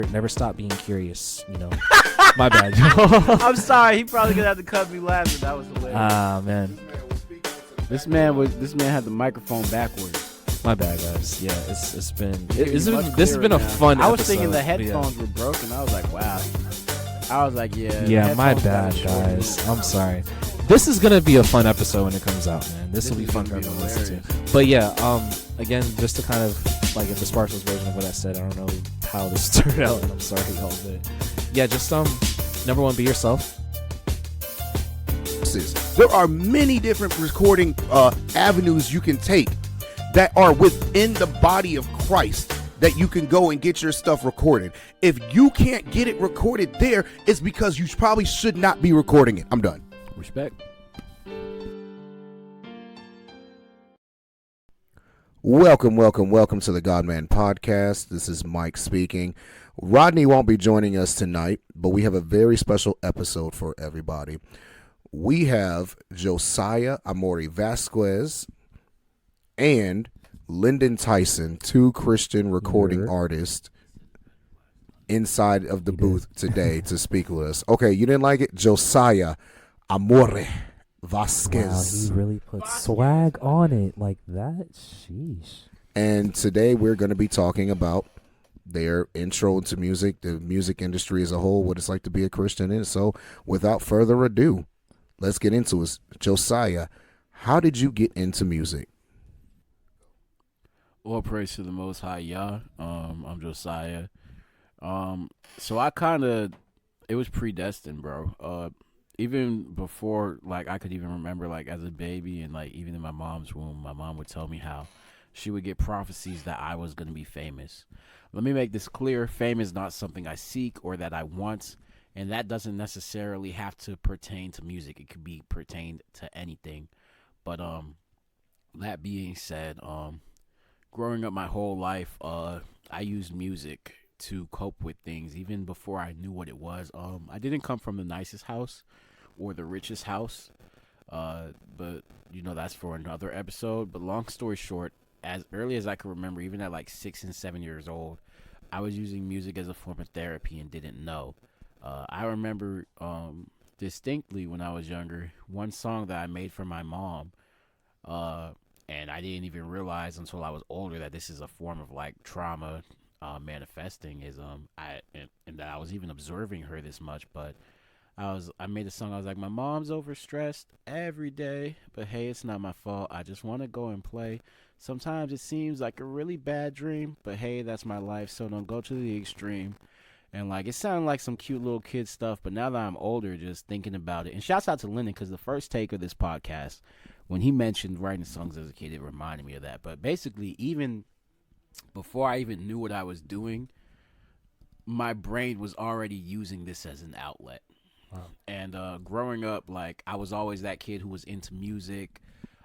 Never stop being curious, you know. My bad. I'm sorry. He probably gonna have to cut me laughing. That was hilarious. Ah, man. This man had the microphone backwards. My bad, guys. Yeah, this has Much been a clearer fun now. I was episode, thinking the but yeah. headphones were broken. I was like, wow. I was like, yeah. Yeah, my headphones bad, got a short guys. lead. I'm sorry. This is gonna be a fun episode when it comes out, man. This will be is fun for gonna be everyone to listen to. hilarious. But yeah, again, just to kind of like the Sparkles version of what I said. I don't know how this turned out, and I'm sorry, y'all. But yeah, just number one, be yourself. There are many different recording avenues you can take that are within the body of Christ that you can go and get your stuff recorded. If you can't get it recorded there, it's because you probably should not be recording it. I'm done. Respect. Welcome to the Godman podcast. This is Mike speaking. Rodney won't be joining us tonight, but we have a very special episode for everybody. We have Josiah, Amore, Vasquez, and Linden, Tyson, two Christian recording artists inside of the booth today to speak with us. Okay, you didn't like it? Josiah, Amore, Vasquez. Wow, he really put swag on it like that. Sheesh. And today we're going to be talking about their intro into music, the music industry as a whole, what it's like to be a Christian in. So without further ado, let's get into it. Josiah, how did you get into music? All praise to the Most High Yah. I'm Josiah. So it was predestined, bro. Even before, like, I could even remember, like, as a baby and, like, even in my mom's womb, my mom would tell me how she would get prophecies that I was going to be famous. Let me make this clear. Fame is not something I seek or that I want, and that doesn't necessarily have to pertain to music. It could be pertained to anything. But that being said, growing up my whole life, I used music to cope with things even before I knew what it was. I didn't come from the nicest house or the richest house, but you know, that's for another episode. But long story short, as early as I can remember, even at like 6 and 7 years old, I was using music as a form of therapy and didn't know. I remember distinctly when I was younger, one song that I made for my mom, and I didn't even realize until I was older that this is a form of like trauma manifesting, is and that I was even observing her this much. But I made a song. I was like, my mom's overstressed every day, but hey, it's not my fault. I just want to go and play. Sometimes it seems like a really bad dream, but hey, that's my life, so don't go to the extreme. And like, it sounded like some cute little kid stuff, but now that I'm older, just thinking about it. And shouts out to Linden, because the first take of this podcast, when he mentioned writing songs as a kid, it reminded me of that. But basically, even before I even knew what I was doing, my brain was already using this as an outlet. Wow. And growing up, like, I was always that kid who was into music.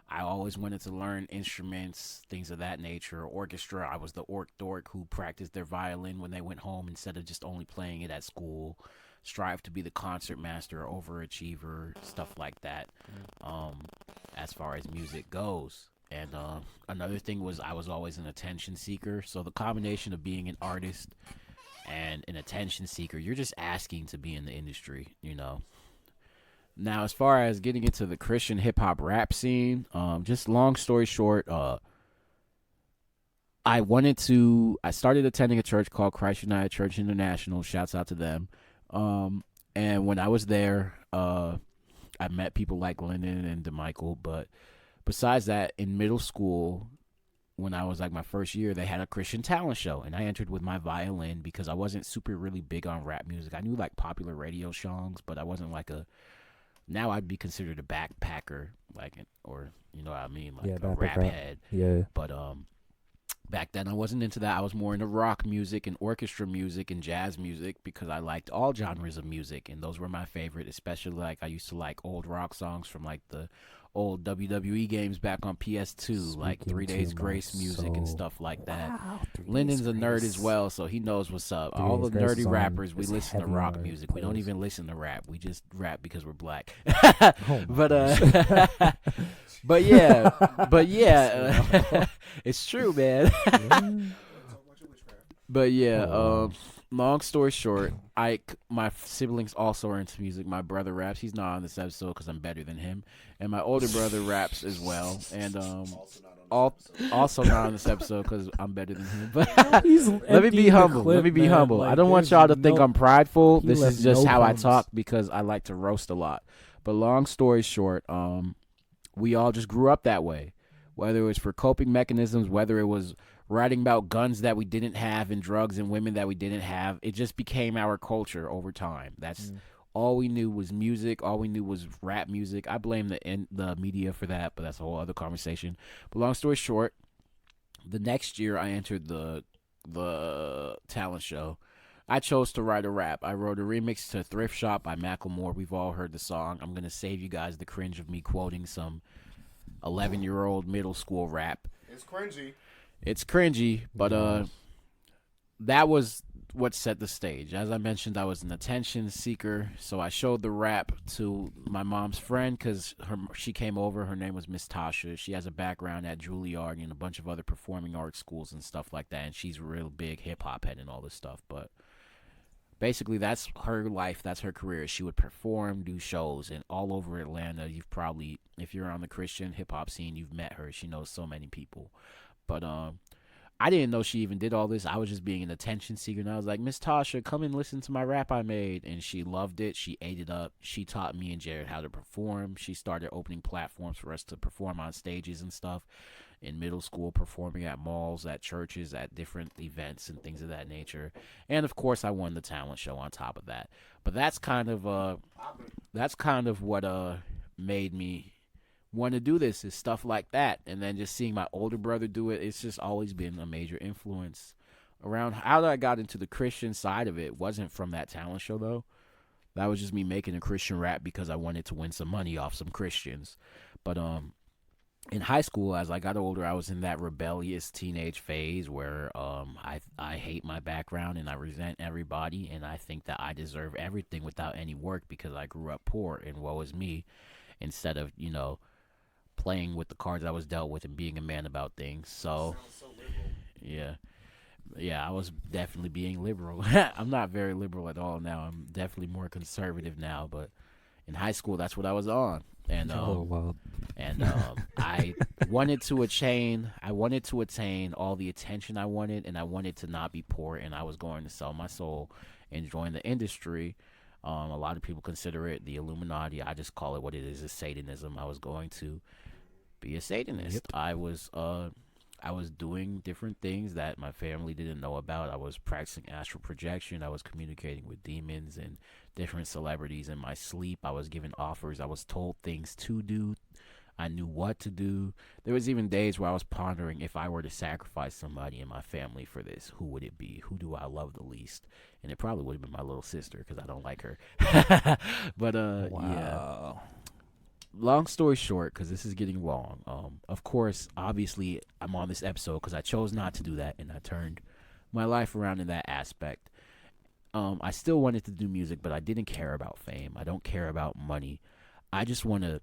I always wanted to learn instruments, things of that nature. Orchestra, I was the orc dork who practiced their violin when they went home instead of just only playing it at school. Strive to be the concert master, overachiever, stuff like that, as far as music goes. And another thing was I was always an attention seeker. So the combination of being an artist and an attention seeker, you're just asking to be in the industry, you know. Now, as far as getting into the Christian hip-hop rap scene, just long story short, I started attending a church called Christ United Church International. Shouts out to them. And when I was there, I met people like Linden and DeMichael. But besides that, in middle school, when I was like my first year, they had a Christian talent show. And I entered with my violin because I wasn't super really big on rap music. I knew like popular radio songs, but I wasn't like now I'd be considered a backpacker, or you know what I mean, like a rap head. Yeah. But back then I wasn't into that. I was more into rock music and orchestra music and jazz music because I liked all genres of music, and those were my favorite. Especially like I used to like old rock songs from like the old WWE games back on PS2, like 3 Days Grace music and stuff like that. Wow, Linden's a nerd as well, so he knows what's up. All the nerdy rappers, we listen to rock music. We don't even listen to rap. We just rap because we're black. But yeah, it's true, man. But yeah, long story short, my siblings also are into music. My brother raps. He's not on this episode because I'm better than him, and my older brother raps as well. And also not on this episode because I'm better than him. But let me be humble. Let me be humble. Like, I don't want y'all to think I'm prideful. This is just how I crumbs. talk because I like to roast a lot. But long story short, we all just grew up that way. Whether it was for coping mechanisms, whether it was writing about guns that we didn't have and drugs and women that we didn't have, it just became our culture over time. That's all we knew was music. All we knew was rap music. I blame the media for that, but that's a whole other conversation. But long story short, the next year I entered the talent show. I chose to write a rap. I wrote a remix to Thrift Shop by Amore. We've all heard the song. I'm going to save you guys the cringe of me quoting some 11-year-old middle school rap. It's cringy, but that was what set the stage. As I mentioned, I was an attention seeker, so I showed the rap to my mom's friend because she came over. Her name was Miss Tasha. She has a background at Juilliard and a bunch of other performing arts schools and stuff like that, and she's a real big hip-hop head and all this stuff, but basically that's her life, that's her career. She would perform, do shows, and all over Atlanta. You've probably, if you're on the Christian hip-hop scene, you've met her. She knows so many people. But I didn't know she even did all this. I was just being an attention seeker, and I was like, Miss Tasha, come and listen to my rap I made. And she loved it. She ate it up. She taught me and Jared how to perform. She started opening platforms for us to perform on stages and stuff in middle school, performing at malls, at churches, at different events and things of that nature. And of course, I won the talent show on top of that. But that's kind of what made me want to do this, is stuff like that. And then just seeing my older brother do it, it's just always been a major influence around how I got into the Christian side of it. Wasn't from that talent show though. That was just me making a Christian rap because I wanted to win some money off some Christians. But in high school, as I got older, I was in that rebellious teenage phase where I hate my background and I resent everybody, and I think that I deserve everything without any work because I grew up poor and woe is me, instead of, playing with the cards I was dealt with and being a man about things. So yeah, I was definitely being liberal. I'm not very liberal at all now. I'm definitely more conservative now, but in high school, that's what I was on. And I wanted to attain all the attention I wanted, and I wanted to not be poor, and I was going to sell my soul and join the industry. A lot of people consider it the Illuminati. I just call it what it is Satanism. I was going to be a Satanist. Yep. I was doing different things that my family didn't know about. I was practicing astral projection. I was communicating with demons and different celebrities in my sleep. I was given offers. I was told things to do. I knew what to do. There was even days where I was pondering, if I were to sacrifice somebody in my family for this, who would it be? Who do I love the least? And it probably would have been my little sister because I don't like her. But yeah. Long story short, because this is getting long. Of course, obviously, I'm on this episode because I chose not to do that, and I turned my life around in that aspect. I still wanted to do music, but I didn't care about fame. I don't care about money. I just want to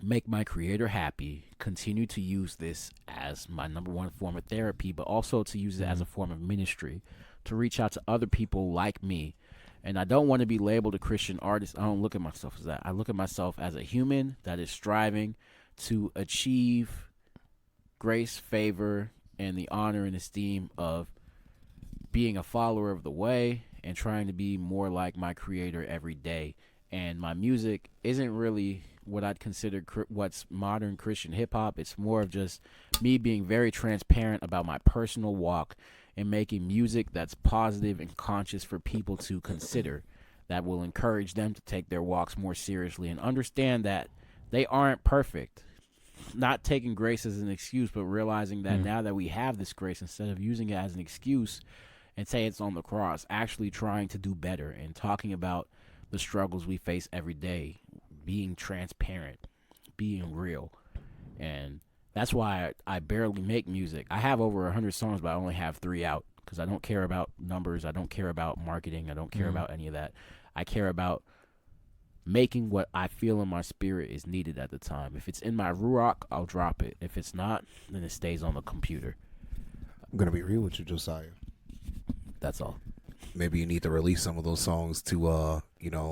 make my creator happy, continue to use this as my number one form of therapy, but also to use it as a form of ministry, to reach out to other people like me. And I don't want to be labeled a Christian artist. I don't look at myself as that. I look at myself as a human that is striving to achieve grace, favor, and the honor and esteem of being a follower of the way and trying to be more like my creator every day. And my music isn't really what I'd consider what's modern Christian hip-hop. It's more of just me being very transparent about my personal walk and making music that's positive and conscious for people to consider, that will encourage them to take their walks more seriously and understand that they aren't perfect. Not taking grace as an excuse, but realizing that now that we have this grace, instead of using it as an excuse and say it's on the cross, actually trying to do better and talking about the struggles we face every day, being transparent, being real. And that's why I barely make music. I have over 100 songs, but I only have 3 out because I don't care about numbers. I don't care about marketing. I don't care about any of that. I care about making what I feel in my spirit is needed at the time. If it's in my ruach, I'll drop it. If it's not, then it stays on the computer. I'm going to be real with you, Josiah. That's all. maybe you need to release some of those songs to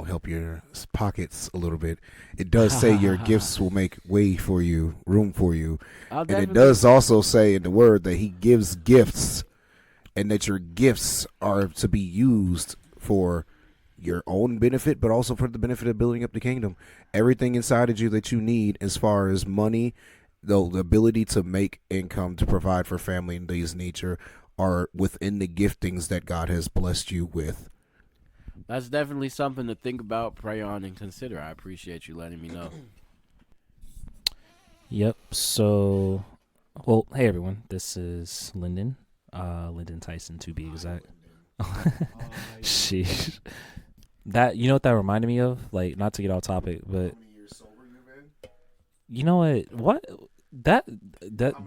help your pockets a little bit. It does say your gifts will make way for you, room for you, and it does also say in the word that he gives gifts, and that your gifts are to be used for your own benefit, but also for the benefit of building up the kingdom. Everything inside of you that you need, as far as money, the ability to make income, to provide for family and these nature, are within the giftings that God has blessed you with. That's definitely something to think about, pray on, and consider. I appreciate you letting me know. Yep. So, well, hey everyone, this is Linden, Linden Tyson to be exact. Sheesh. That, you know what that reminded me of? Like, not to get off topic, but you know what that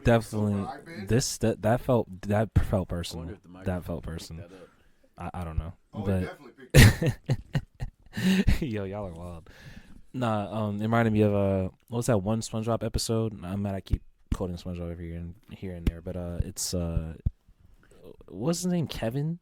definitely that felt personal. That felt personal. I don't know, but yo, y'all are wild. Nah, it reminded me of what was that one SpongeBob episode? I'm mad I keep quoting SpongeBob over here and there, but it's what's his name? Kevin.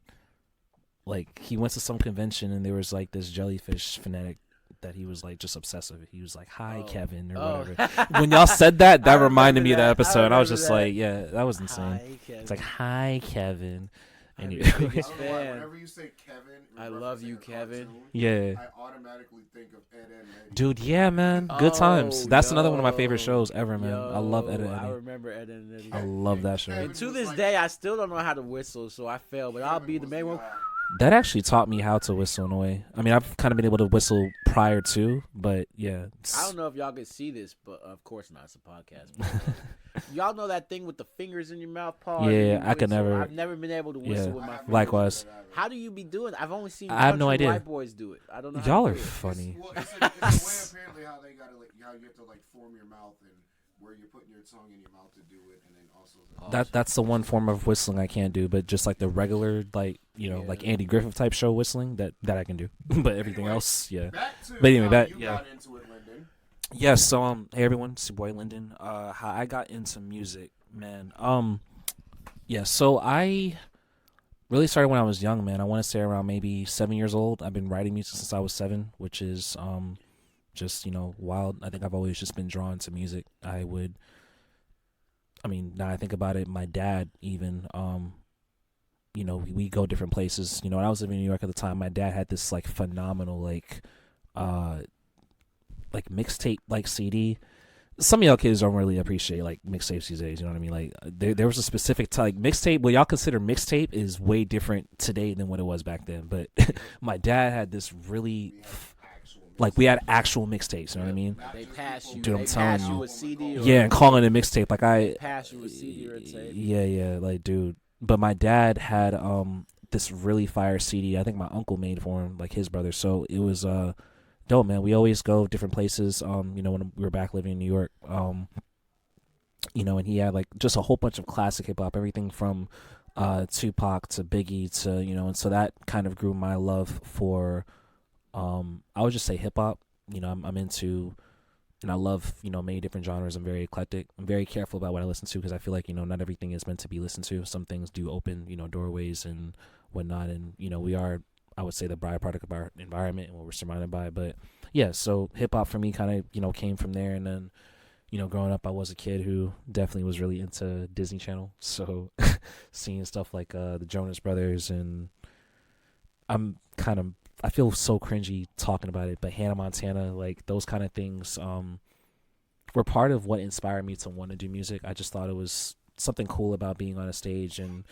Like, he went to some convention and there was like this jellyfish fanatic that he was like just obsessive. He was like, "Hi, Kevin," or whatever. When y'all said that, that reminded me of that episode. I was just like, yeah, that was insane. It's like, "Hi, Kevin." And whenever you say Kevin, I love you, Kevin. Yeah. I automatically think of Ed, Edd n Eddy. Dude, yeah, man. Good times. That's another one of my favorite shows ever, man. I love Ed, Edd n I Eddy. remember Ed, Edd n Eddy. I love that show. And to this day, I still don't know how to whistle, so I fail. But I'll be the main one. That actually taught me how to whistle in a way. I mean, I've kind of been able to whistle prior to, but yeah. I don't know if y'all can see this, but of course not. It's a podcast. But, y'all know that thing with the fingers in your mouth, Paul? Yeah, I could never. I've never been able to whistle with my fingers. Likewise. How do you be doing? I've only seen. I have no idea. White boys do it. I don't know. Y'all are funny. It's a way apparently how they gotta how you have to form your mouth and where you're putting your tongue in your mouth to do it, and then also That's the one form of whistling I can't do, but just like the regular like Andy Griffith type show whistling that I can do. But everything else, yeah. But anyway, got into it, Linden. Yes, so hey everyone, it's your boy Linden. How I got into music, man. Yeah, so I really started when I was young, man. I want to say around maybe 7 years old. I've been writing music since I was 7, which is just wild. I think I've always just been drawn to music. Now I think about it, my dad even, we go different places. When I was living in New York at the time, my dad had this phenomenal mixtape CD. Some of y'all kids don't really appreciate mixtapes these days. You know what I mean? There was a specific mixtape. What y'all consider mixtape is way different today than what it was back then. But my dad had this really. We had actual mixtapes, you know what I mean? They pass you. Dude, I'm telling you. A CD and calling it a mixtape. Pass you a CD or a tape. Yeah, dude. But my dad had this really fire CD. I think my uncle made for him, his brother. So it was dope, man. We always go different places. When we were back living in New York, and he had just a whole bunch of classic hip hop, everything from Tupac to Biggie to and so that kind of grew my love for. I would just say hip hop. I'm into, and I love many different genres. I'm very eclectic. I'm very careful about what I listen to because I feel like not everything is meant to be listened to. Some things do open doorways and whatnot, and we are, I would say, the byproduct of our environment and what we're surrounded by. But yeah, so hip hop for me kind of came from there, and then growing up I was a kid who definitely was really into Disney Channel. So seeing stuff like the Jonas Brothers, and I feel so cringy talking about it, but Hannah Montana, those kind of things were part of what inspired me to want to do music. I just thought it was something cool about being on a stage and,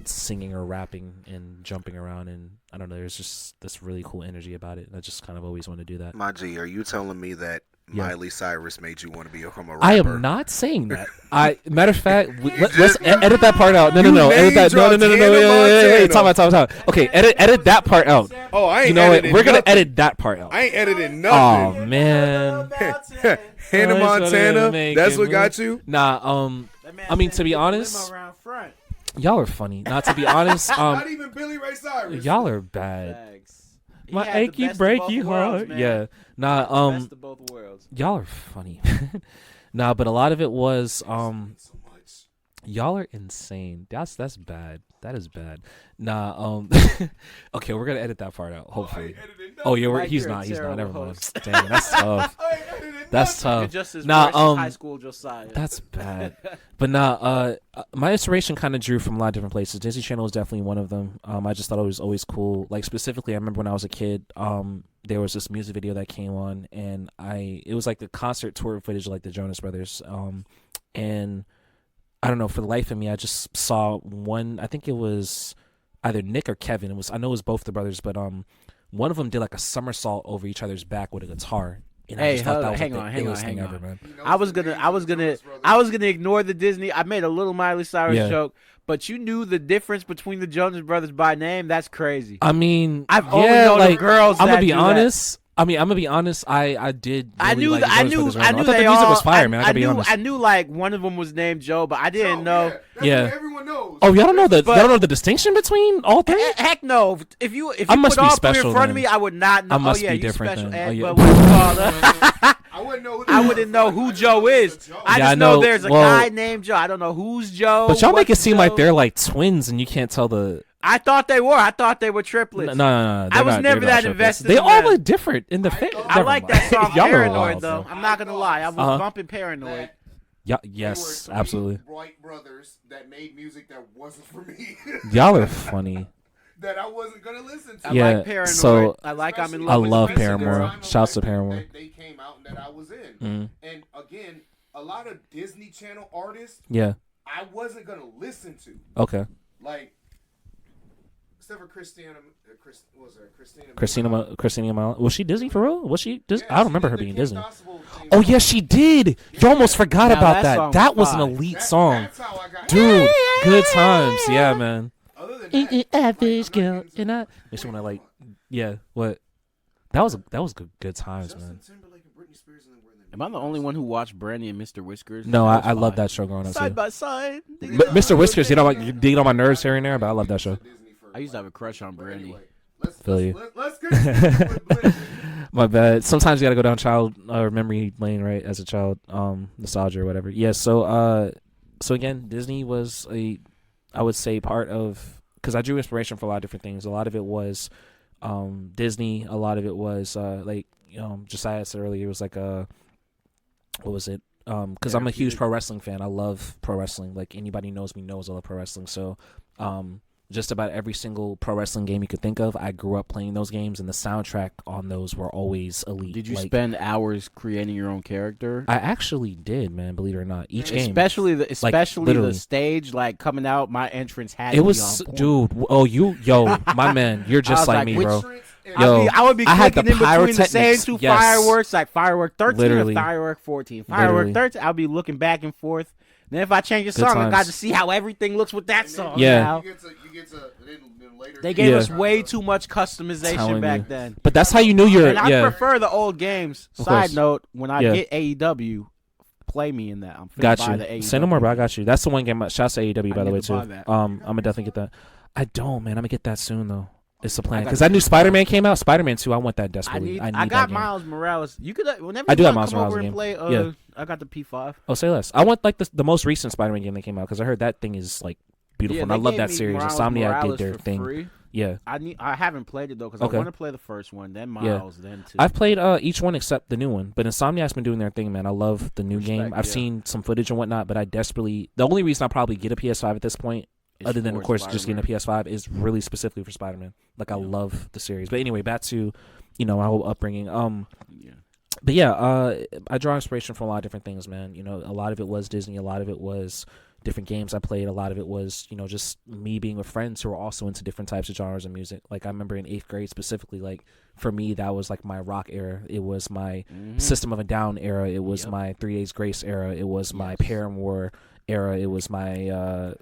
singing or rapping and jumping around. And I don't know, there's just this really cool energy about it. I just kind of always wanted to do that. My G, are you telling me that Miley Cyrus made you want to become a rapper? I am not saying that. Matter of fact, let's edit that part out. No. Edit that. No. Hey, time out. Okay, edit that part out. Oh, I ain't editing we're going to edit that part out. I ain't editing nothing. Oh, man. Hannah Montana, that's what got you? Nah, to be honest, y'all are funny. Not to be honest, not even Billy Ray Cyrus. Y'all are bad. My achy breaky heart. Yeah. Nah, best of both worlds. Y'all are funny. Nah, but a lot of it was y'all are insane. That's bad. That is bad. Nah. Okay, we're gonna edit that part out. Hopefully. He's not. Never mind. Dang, that's tough. That's tough. You're just as Nah. worse as high school Josiah. That's bad. But nah. My inspiration kind of drew from a lot of different places. Disney Channel was definitely one of them. I just thought it was always cool. Like specifically, I remember when I was a kid. There was this music video that came on, and it was like the concert tour footage of like the Jonas Brothers. And I don't know, for the life of me, I just saw one. I think it was either Nick or Kevin. I know it was both the brothers, but one of them did like a somersault over each other's back with a guitar. And I just thought that was hang the on. illest thing ever, man. I was gonna ignore the Disney. I made a little Miley Cyrus joke, but you knew the difference between the Jonas Brothers by name. That's crazy. I mean, I've only known like, girls. I'm gonna be that honest. I mean, I'm gonna be honest. I did. Really I knew. like I knew. I thought they the music all, was fire, man. I gotta be honest. I knew like one of them was named Joe, but I didn't know. Yeah. Everyone knows. Oh, y'all don't know y'all don't know the distinction between all three? Heck no. If you I must put be all special, three in front of then. me, I would not know. I must you be different special, then. Ed, Oh, yeah. but what you call I wouldn't know who Joe is. I just know there's a guy named Joe. I don't know who's Joe. But y'all make it seem Joe. like they're like twins, and you can't tell the. I thought they were. I thought they were triplets. No. I was never that invested. They in all that. look different in the face. I like that song Y'all are Paranoid wild, though. bro. I'm not gonna lie. I was bumping Paranoid. Yeah. Yes. Absolutely. Bright brothers that made music that wasn't for me. Y'all are funny. That I wasn't gonna listen to. I Yeah, like Paranoid. so- I like I'm in I love with love the Beast Paramore. Girl. Shouts to Paramore. That they came out and that I was in. Mm. And again, a lot of Disney Channel artists Yeah. I wasn't gonna listen to. Okay. Like except for Christina. What was her? Christina Milian. Was she Disney for real? Was she? Yeah, I don't remember did her the being Kim Disney. Possible thing. Oh yeah, she did. You almost forgot Now, about that that. song That was was an fire. elite song, That's how I got. dude. Good times. Yeah, man. Other than that, Average I'm not girl, getting to- and I. Makes me wanna like. Yeah. What? That was good times, man. Justin Timberlake and Britney Spears and then we're in the Am I the only one who watched Brandy and Mr. Whiskers? No, That was I love fire. that show growing up Side too. by side. Mr. Whiskers, you know, like you dig on my nerves here and there, but I love that show. Disney for, I used to have a crush on Brandy. Anyway, Feel you. let's continue with My bad. Sometimes you gotta go down child memory lane, right? As a child, nostalgia or whatever. Yeah. So again, Disney was I would say part of, because I drew inspiration for a lot of different things. A lot of it was Disney. A lot of it was like Josiah said earlier. It was like what was it? Because I'm a huge pro wrestling fan. I love pro wrestling. Like anybody knows me knows I love pro wrestling. So just about every single pro wrestling game you could think of, I grew up playing those games, and the soundtrack on those were always elite. Did you like, spend hours creating your own character? I actually did, man. Believe it or not, each game, Especially literally. the stage, like coming out, my entrance had it to was, be on point. dude. Oh, my man, you're just was like like, me, which- bro. entrance Yo, I would be I had clicking the in between the same pyrotechnics, two yes. fireworks, like firework 13 Literally. or firework 14. Literally. Firework 13, I'll be looking back and forth. Then if I change a Good song, I got times. to see how everything looks with that song. Yeah. now. You get to then later. They gave Yeah. us way too much customization Telling back you. then. But that's how you knew you're. And I Yeah, prefer the old games. Of Side course. note, when I Yeah. get AEW, play me in that. I'm finna got buy the you. AEW. Say no more, bro. I got you. That's the one game. Shouts to AEW, by I the way, need to too. buy that. I'm gonna definitely get that. I don't, man. I'm gonna get that soon though. It's the plan I got because that the new PS5. Spider-Man came out. Spider-Man 2. I want that I desperately. need. I I need got that game. Miles Morales. You could whenever I you do have wanna Miles come Morales over and game. play. Yeah. I got the P5. Oh, say less. I want like the most recent Spider-Man game that came out because I heard that thing is like beautiful, Yeah, and I they love gave that me series. Miles Insomniac did Morales their for thing. free. Yeah, I haven't played it though because Okay. I want to play the first one, then Yeah. Miles, then two. I've played each one except the new one, but Insomniac's been doing their thing, man. I love the new Respect, game. I've yeah. seen some footage and whatnot, but I desperately. The only reason I'll probably get a PS5 at this point, It's other than for of course just getting a Spider-Man. PS5, is really specifically for Spider-Man. Like I Yeah. love the series. But anyway, back to my whole upbringing. Yeah. But yeah, I draw inspiration from a lot of different things, man. A lot of it was Disney. A lot of it was different games I played. A lot of it was, just me being with friends who were also into different types of genres of music. Like I remember in 8th grade specifically, like for me, that was like my rock era. It was my System of a Down era. It was Yep. my 3 Days Grace era. It was my Yes. Paramore era. It was my,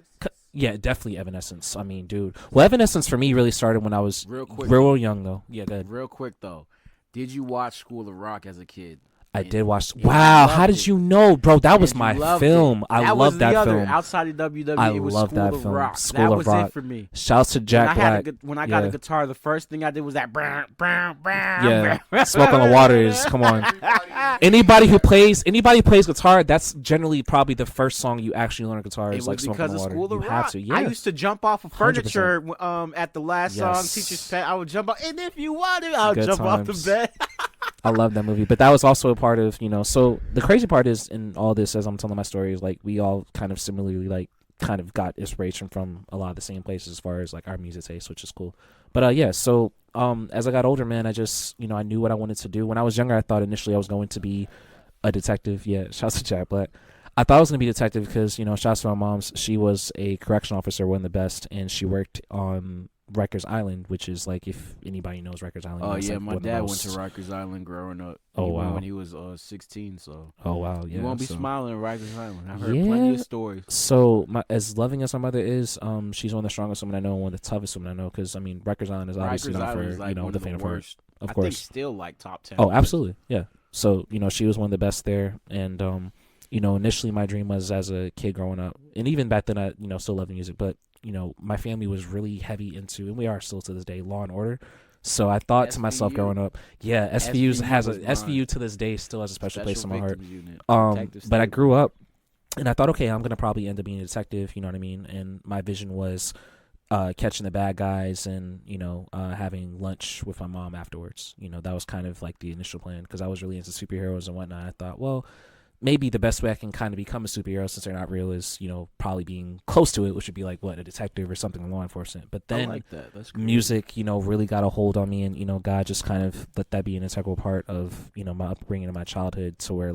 yeah, definitely Evanescence. I mean, dude. Well, Evanescence for me really started when I was Real quick. real young, though. Yeah, good. Real quick though, did you watch School of Rock as a kid? I did watch. And you Wow, loved how did it. you know, bro? That was And you my loved film. it. I was love the that other. film. Outside of WWE, I it was love School that of film. Rock. School that of was Rock. it for me. Shouts to Jack Black. When I got a guitar, the first thing I did was that. Yeah, Smoke on the Water is, come on. Anybody who plays guitar, that's generally probably the first song you actually learn guitar It is was like Smoke on because the of Water. School of You have Rock. to. Yeah. I used to jump off of 100%. furniture at the last song, Yes. Teacher's Pet. I would jump off, and if you want it, I'll Good jump off times. the bed. I love that movie, but that was also a part of, so the crazy part is in all this, as I'm telling my story, is like we all kind of similarly like kind of got inspiration from a lot of the same places as far as like our music taste, which is cool. But yeah, so as I got older, man, I just I knew what I wanted to do. When I was younger, I thought initially I was going to be a detective. Yeah, shouts to Jack Black. I thought I was going to be a detective because shouts to my mom's. She was a correction officer, one of the best, and she worked on Rikers Island, which is like, if anybody knows Rikers Island. Oh yeah, like my dad went to Rikers Island growing up. Oh wow, when he was 16. So yeah, you won't be smiling at Rikers Island. I've heard Yeah. plenty of stories. So as loving as my mother is, she's one of the strongest women I know, and one of the toughest women I know. Because Rikers Island is obviously Rikers known Island for is like one the of the fan worst. of I course. think still like top 10. Oh, absolutely, yeah. So she was one of the best there, and initially my dream was as a kid growing up, and even back then I still loved music, but my family was really heavy into, and we are still to this day, Law and Order. So I thought to myself growing up, yeah, SVU has SVU to this day still has a special place in my heart. But I grew up and I thought, okay, I'm gonna probably end up being a detective. You know what I mean? And my vision was catching the bad guys and having lunch with my mom afterwards. That was kind of like the initial plan because I was really into superheroes and whatnot. I thought, well, maybe the best way I can kind of become a superhero since they're not real is, probably being close to it, which would be like, a detective or something in law enforcement. But then I like that. That's great. music, really got a hold on me, and, God just kind of let that be an integral part of, my upbringing and my childhood, to where,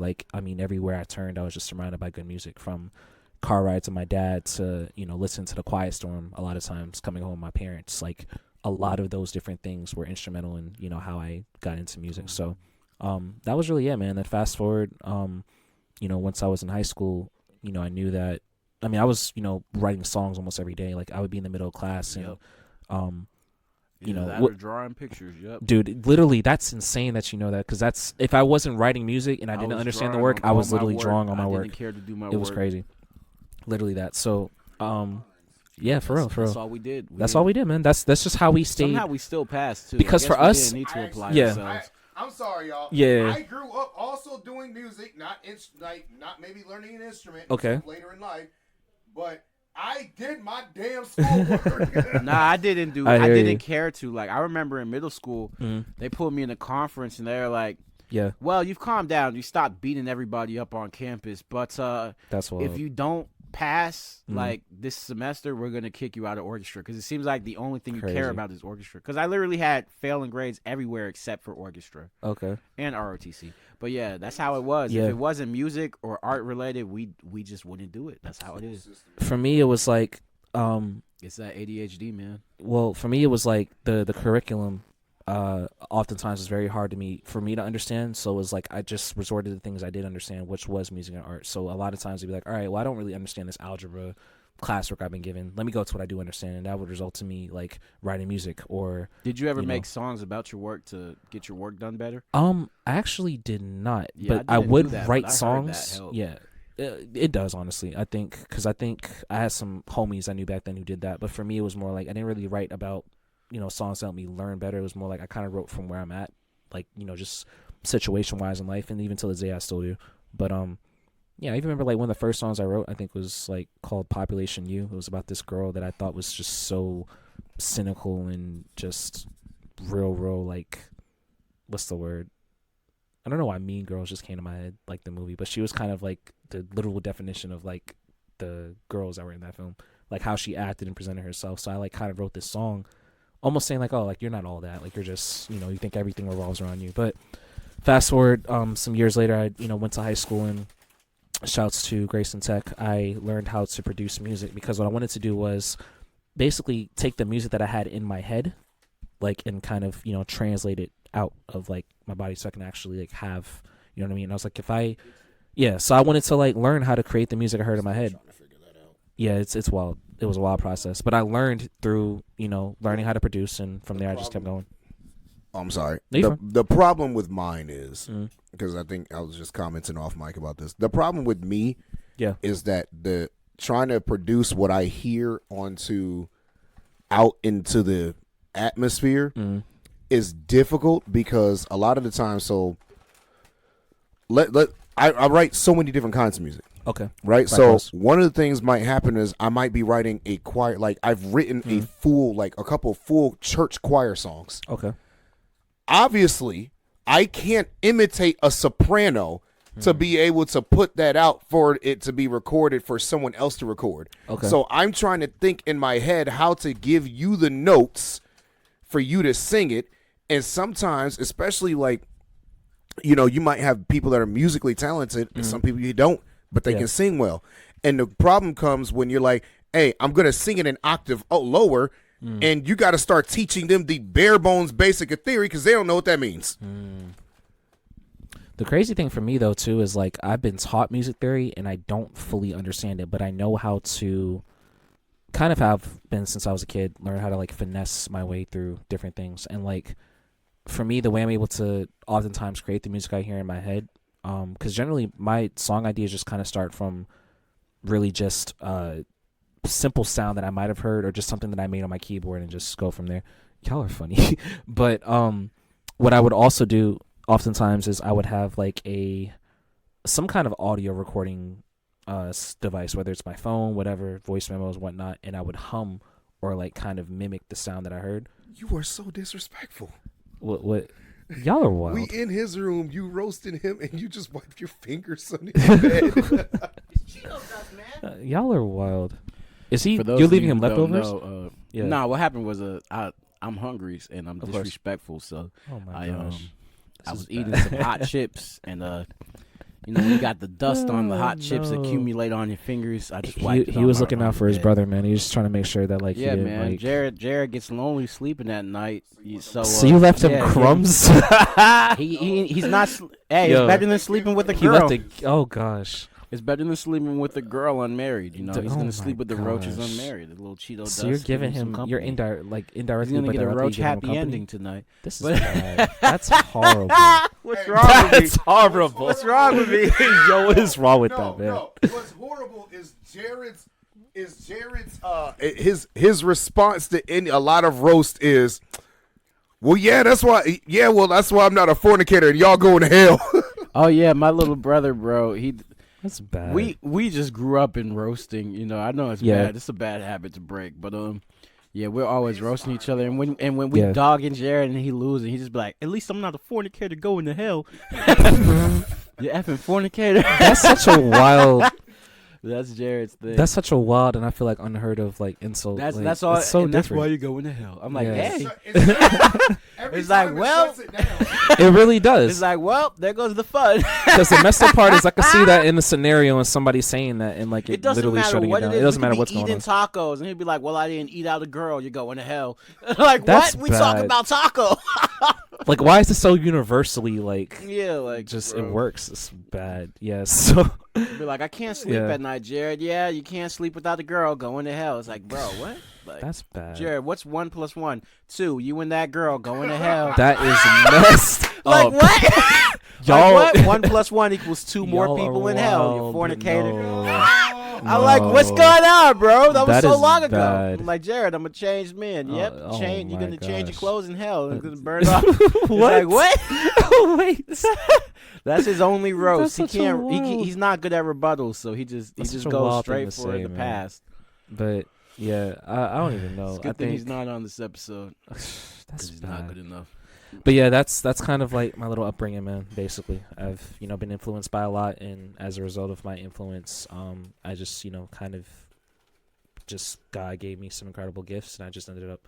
everywhere I turned, I was just surrounded by good music, from car rides with my dad to, listen to The Quiet Storm a lot of times, coming home with my parents. Like, a lot of those different things were instrumental in, how I got into music. So that was really it, man. Then fast forward, once I was in high school, I knew that, I was, writing songs almost every day. Like, I would be in the middle of class and, or drawing pictures. Yep. Dude, literally, that's insane that you know that, because that's, if I wasn't writing music and I didn't understand the work, I was literally drawing on my work. I didn't care to do my work. It was crazy. Literally that. So, yeah, for real. That's all we did. That's all we did, man. That's just how we stayed. Somehow we still passed, too. Because for us, need to apply yeah. ourselves. I'm sorry, y'all. Yeah. I grew up also doing music, not maybe learning an instrument okay. until later in life, but I did my damn schoolwork. Nah, I didn't do. I didn't care to. Like, I remember in middle school, they pulled me in a conference and they were like, "Yeah, well, you've calmed down. You stopped beating everybody up on campus, but that's what. If you don't pass like this semester, we're gonna kick you out of orchestra, because it seems like the only thing you care about is orchestra." Because I literally had failing grades everywhere except for orchestra. Okay. And ROTC. But yeah, that's how it was. Yeah. If it wasn't music or art related, we just wouldn't do it. That's how it is. For me, it was like it's that ADHD, man. Well, for me, it was like the curriculum. Oftentimes is very hard for me to understand. So it was like I just resorted to the things I did understand, which was music and art. So a lot of times it'd be like, all right, well, I don't really understand this algebra classwork I've been given. Let me go to what I do understand, and that would result to me like writing music. Or did you ever make songs about your work to get your work done better? I actually did not, yeah, but I would that, write but songs. Yeah. It does, honestly. I think because I had some homies I knew back then who did that, but for me it was more like I didn't really write about songs that helped me learn better. It was more like I kind of wrote from where I'm at, like just situation wise in life, and even till this day I still do. But yeah, I even remember like one of the first songs I wrote, I think was like called Population U. It was about this girl that I thought was just so cynical and just real like, what's the word? I don't know why Mean Girls just came to my head, like the movie, but she was kind of like the literal definition of like the girls that were in that film, like how she acted and presented herself. So I like kind of wrote this song almost saying like, oh, like you're not all that, like you're just, you think everything revolves around you. But fast forward some years later, I went to high school, and shouts to Grayson Tech, I learned how to produce music, because what I wanted to do was basically take the music that I had in my head, like, and kind of translate it out of like my body, so I can actually like have, what I mean. And I was like, so I wanted to like learn how to create the music I heard in my head. Yeah, it's wild. It was a wild process, but I learned through learning how to produce, and from there I just kept going. I'm sorry. No, The problem with mine is, because I think I was just commenting off mic about this. The problem with me is that the trying to produce what I hear out into the atmosphere is difficult because a lot of the time, so I write so many different kinds of music. Okay. Right? So one of the things might happen is I might be writing a choir, like I've written a couple of full church choir songs. Okay. Obviously, I can't imitate a soprano to be able to put that out for it to be recorded for someone else to record. Okay. So I'm trying to think in my head how to give you the notes for you to sing it. And sometimes, especially like, you know, you might have people that are musically talented and some people you don't, but they can sing well. And the problem comes when you're like, hey, I'm going to sing it an octave lower, and you got to start teaching them the bare bones basic of theory because they don't know what that means. The crazy thing for me, though, too, is like I've been taught music theory and I don't fully understand it, but I know how to kind of have been since I was a kid, learn how to like finesse my way through different things. And like for me, the way I'm able to oftentimes create the music I hear in my head, because generally my song ideas just kind of start from really just simple sound that I might have heard or just something that I made on my keyboard and just go from there. Y'all are funny. But what I would also do oftentimes is I would have like some kind of audio recording device, whether it's my phone, whatever, voice memos, whatnot, and I would hum or like kind of mimic the sound that I heard. You are so disrespectful. What? Y'all are wild. We in his room, you roasting him, and you just wipe your fingers on his bed. It's Cheeto dust, man. Y'all are wild. Is he? For those You're of leaving you him who don't leftovers? know, Yeah. Nah, what happened was I'm hungry and I'm Of course. disrespectful, so Oh my gosh. I This was is eating bad. some hot chips and you know, when you got the dust on the hot chips no. accumulate on your fingers. I just wiped it He on was my- looking on out the for his bed. brother, man. He was just trying to make sure that like Yeah, he didn't man. like. Jared gets lonely sleeping at night. So you left him yeah, crumbs? He's not. Hey, Yo. it's better than sleeping with a He girl. left oh gosh. It's better than sleeping with a girl unmarried. You know, he's Oh gonna my sleep with the roaches gosh. unmarried. The little Cheeto dust. So you're giving give some him company. indirectly, He's gonna but get a directly roach giving him happy company? ending tonight. This is But- bad. That's horrible. What's wrong with me? That's horrible. What's wrong with me? Yo, what is wrong with that, man? No. What's horrible is Jared's his response to a lot of roast is, well, that's why I'm not a fornicator and y'all going to hell. Oh yeah, my little brother, bro. That's bad. We just grew up in roasting. You know, I know it's Yeah. bad. It's a bad habit to break, but yeah, we're always roasting each other. And when we Yeah. dogging Jared and he losing, he just be like, at least I'm not a fornicator going to hell. You effing fornicator. That's such a wild. That's Jared's thing. That's such a wild and I feel like unheard of like insult. That's like, that's all. It's so and different. that's why you're going to hell. I'm like, Yeah. hey. Every It's like, time it well- shuts it down. It really It's does. like, well, there goes the fun. Because the messed up part is I can see that in the scenario and somebody saying that and like It doesn't literally matter shutting what it down. it is. It doesn't We could matter be what's going eating on. tacos, and he'd be like, "Well, I didn't eat out a girl. You're going to hell." Like, That's what? We talking bad. about taco? Like, why is it so universally like? Yeah, like Just bro. it works. It's bad. Yes. So Be like, I can't sleep Yeah. at night, Jared. Yeah, you can't sleep without a girl. Going to hell. It's like, bro, what? Like, that's bad. Jared, what's 1 + 1? 2. You and that girl going to hell. That is messed Like up. what? Y'all- Like what? 1 + 1 = 2 more Y'all people are in hell. You wild. fornicator. No. I'm like, what's No. going on, bro? That was That so is long ago. bad. I'm like, Jared, I'm a changed man. Yep, oh change. You're my gonna change your gosh. clothes in hell. It's gonna burn off. It's What? like, what? Wait. That's his only roast. That's He such a can't. wild- He's not good at rebuttals, so he just That's such a goes wild thing straight to for say, the man. past. But yeah, I don't even know. It's a good I thing think he's not on this episode that's because he's not good enough. But yeah, that's kind of like my little upbringing, man. Basically, I've been influenced by a lot, and as a result of my influence, I just kind of just God gave me some incredible gifts, and I just ended up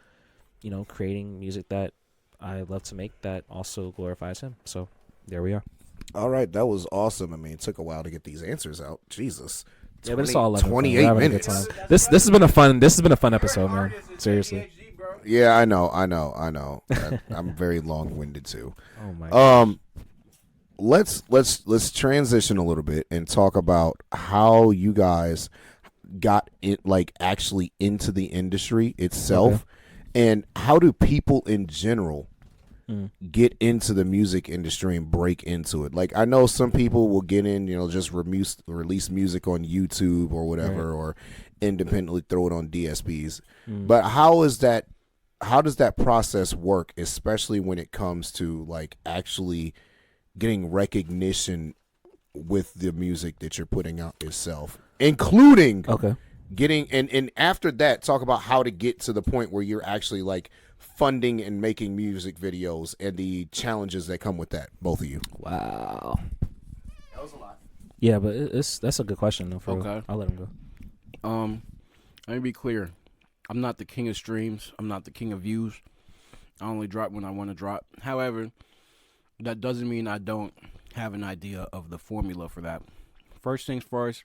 creating music that I love to make that also glorifies Him. So there we are. All right, that was awesome. I mean, it took a while to get these answers out. Jesus. Yeah, but it's all 28 having a good minutes. time. This has been a fun episode, man. Seriously. Yeah, I know. I'm very long-winded too. Oh my God. Let's transition a little bit and talk about how you guys got it, like actually into the industry itself, and how do people in general get into the music industry and break into it? Like, I know some people will get in, just release music on YouTube or whatever, or independently throw it on DSPs. But how does that process work, especially when it comes to like actually getting recognition with the music that you're putting out yourself, including getting and after that, talk about how to get to the point where you're actually like funding and making music videos and the challenges that come with that, both of you. Wow. That was a lot. Yeah, but that's a good question though. Okay. I'll let him go. Let me be clear. I'm not the king of streams. I'm not the king of views. I only drop when I want to drop. However, that doesn't mean I don't have an idea of the formula for that. First things first,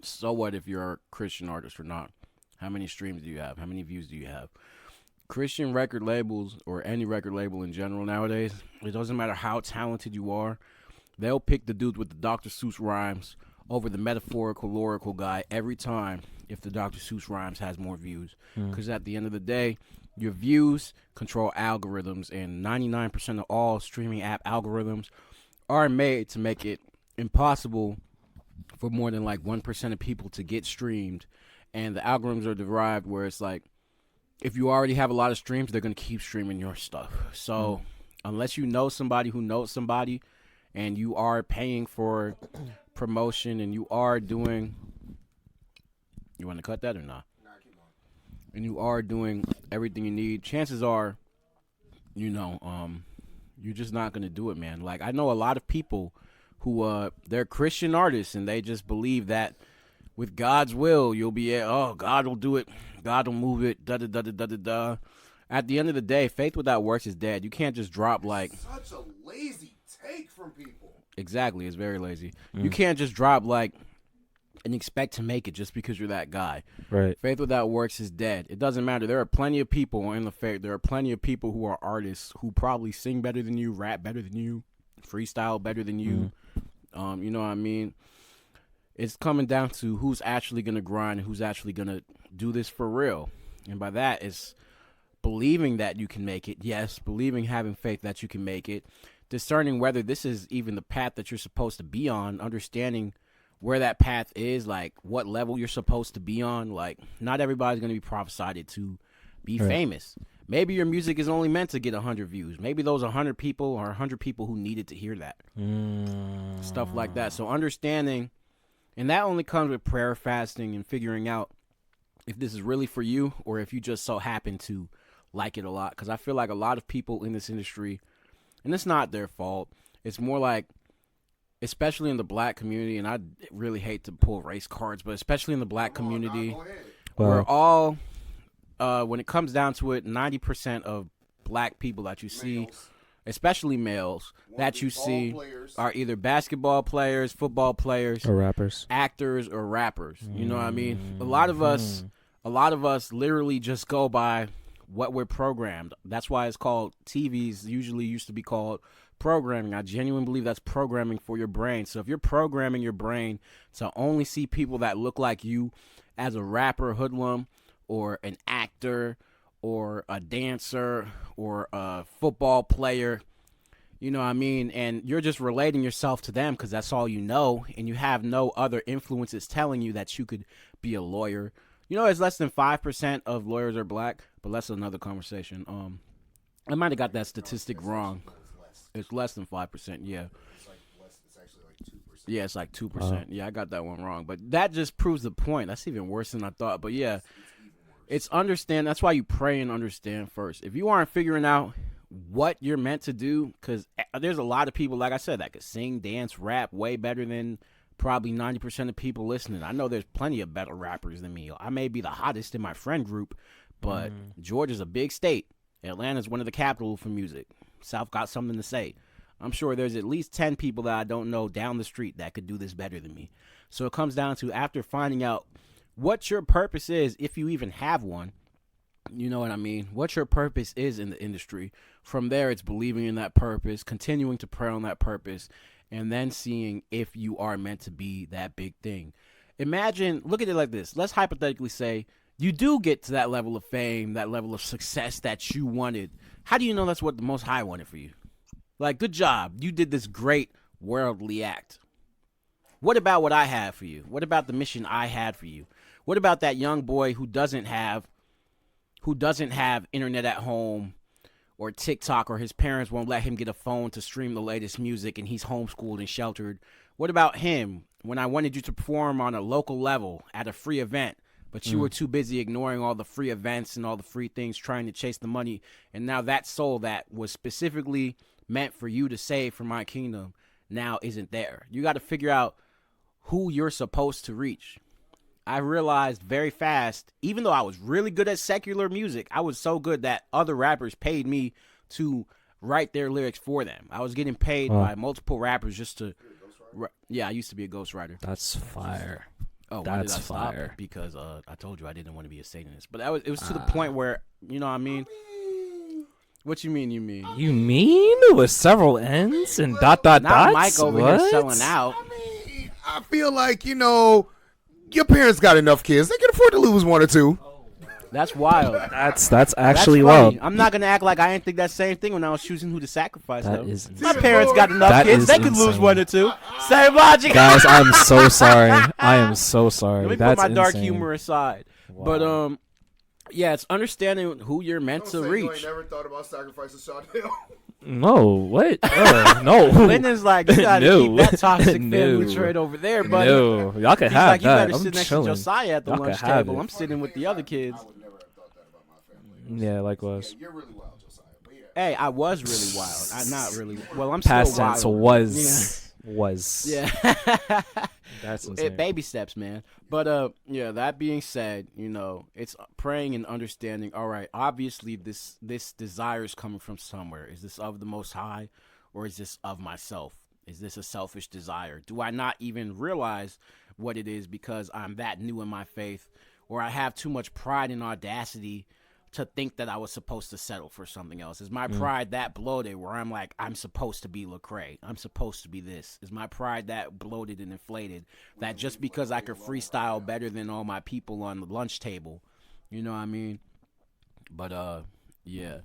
so what if you're a Christian artist or not? How many streams do you have? How many views do you have? Christian record labels, or any record label in general nowadays, it doesn't matter how talented you are, they'll pick the dude with the Dr. Seuss rhymes over the metaphorical, lyrical guy every time if the Dr. Seuss rhymes has more views. Because at the end of the day, your views control algorithms, and 99% of all streaming app algorithms are made to make it impossible for more than like 1% of people to get streamed. And the algorithms are derived where it's like, if you already have a lot of streams, they're going to keep streaming your stuff. So unless you know somebody who knows somebody, and you are paying for promotion, and you are doing, you want to cut that or not? Nah, keep on. And you are doing everything you need, chances are, you're just not going to do it, man. Like, I know a lot of people who, they're Christian artists, and they just believe that with God's will, you'll be, God will do it. God will move it, da-da-da-da-da-da-da. At the end of the day, faith without works is dead. You can't just drop like... Such a lazy take from people. Exactly, it's very lazy. You can't just drop like and expect to make it just because you're that guy. Right. Faith without works is dead. It doesn't matter. There are plenty of people in the faith. There are plenty of people who are artists who probably sing better than you, rap better than you, freestyle better than you. You know what I mean? It's coming down to who's actually going to grind and who's actually going to do this for real. And by that, it's believing that you can make it. Yes, believing, having faith that you can make it. Discerning whether this is even the path that you're supposed to be on. Understanding where that path is, like what level you're supposed to be on. Like, not everybody's going to be prophesied to be famous. Maybe your music is only meant to get 100 views. Maybe those 100 people are 100 people who needed to hear that. Stuff like that. So understanding... And that only comes with prayer, fasting, and figuring out if this is really for you or if you just so happen to like it a lot. Because I feel like a lot of people in this industry, and it's not their fault, it's more like, especially in the black community, and I really hate to pull race cards, but especially in the black community, we're all, when it comes down to it, 90% of black people that you see, especially males, that you see are either basketball players, football players, or rappers, actors, or rappers. You know what I mean? A lot of us literally just go by what we're programmed. That's why it's called, TVs usually used to be called programming. I genuinely believe that's programming for your brain. So if you're programming your brain to only see people that look like you as a rapper, hoodlum, or an actor, or a dancer, or a football player, you know what I mean? And you're just relating yourself to them because that's all you know, and you have no other influences telling you that you could be a lawyer. You know, it's less than 5% of lawyers are black, but that's another conversation. I might have got that statistic wrong. It's less than 5%, yeah. It's actually like 2%. Yeah, it's like 2%. Yeah, I got that one wrong. But that just proves the point. That's even worse than I thought. But yeah, it's understand. That's why you pray and understand first. If you aren't figuring out what you're meant to do, because there's a lot of people, like I said, that could sing, dance, rap way better than probably 90% of people listening. I know there's plenty of better rappers than me. I may be the hottest in my friend group, but Georgia's a big state. Atlanta's one of the capitals for music. South got something to say. I'm sure there's at least 10 people that I don't know down the street that could do this better than me. So it comes down to, after finding out what your purpose is, if you even have one, you know what I mean? What your purpose is in the industry. From there, it's believing in that purpose, continuing to pray on that purpose, and then seeing if you are meant to be that big thing. Imagine, look at it like this. Let's hypothetically say you do get to that level of fame, that level of success that you wanted, how do you know that's what the Most High wanted for you? Like, good job. You did this great worldly act. What about what I had for you? What about the mission I had for you? What about that young boy who doesn't have internet at home or TikTok, or his parents won't let him get a phone to stream the latest music and he's homeschooled and sheltered? What about him when I wanted you to perform on a local level at a free event, but you were too busy ignoring all the free events and all the free things trying to chase the money, and now that soul that was specifically meant for you to save for my kingdom now isn't there? You got to figure out who you're supposed to reach. I realized very fast, even though I was really good at secular music, I was so good that other rappers paid me to write their lyrics for them. I was getting paid by multiple rappers just to... Yeah, I used to be a ghostwriter. That's fire. Oh, why that's did I stop? fire. Because I told you I didn't want to be a Satanist. But it was to the point where, you know what I mean? What you mean, you mean? You mean with several N's and dot Not dots? Mike over What? here selling out. I feel like, your parents got enough kids. They can afford to lose one or two. That's wild. That's That's actually funny. wild. I'm not gonna act like I didn't think that same thing when I was choosing who to sacrifice. That though. is My insane. parents got enough That kids; is they could lose insane. one or two. Same logic. Guys, I'm so sorry. I am so sorry. Let me That's put my dark insane. humor aside. Wow. But yeah, it's understanding who you're meant to reach. never thought about sacrificing Shawdale. No, what? No. Linden's like, you gotta No. keep that toxic No. family trait over there, buddy. No, y'all can He's have like, you that. better I'm sit next chilling. to Josiah at the Y'all can lunch have table. it. I'm sitting with the other kids. I would never have thought that about my family. Yeah, likewise. You're really wild, Josiah. But yeah. Hey, I was really wild. I'm not really. Well, I'm Past still wild. tense was. Yeah. That's insane. Baby steps, man. But yeah, that being said, it's praying and understanding. All right, obviously this desire is coming from somewhere. Is this of the Most High, or is this of myself? Is this a selfish desire? Do I not even realize what it is because I'm that new in my faith, or I have too much pride and audacity to think that I was supposed to settle for something else? Is my pride that bloated where I'm like, I'm supposed to be Lecrae, I'm supposed to be this? Is my pride that bloated and inflated that just because I could freestyle better than all my people on the lunch table, you know what I mean? But yeah.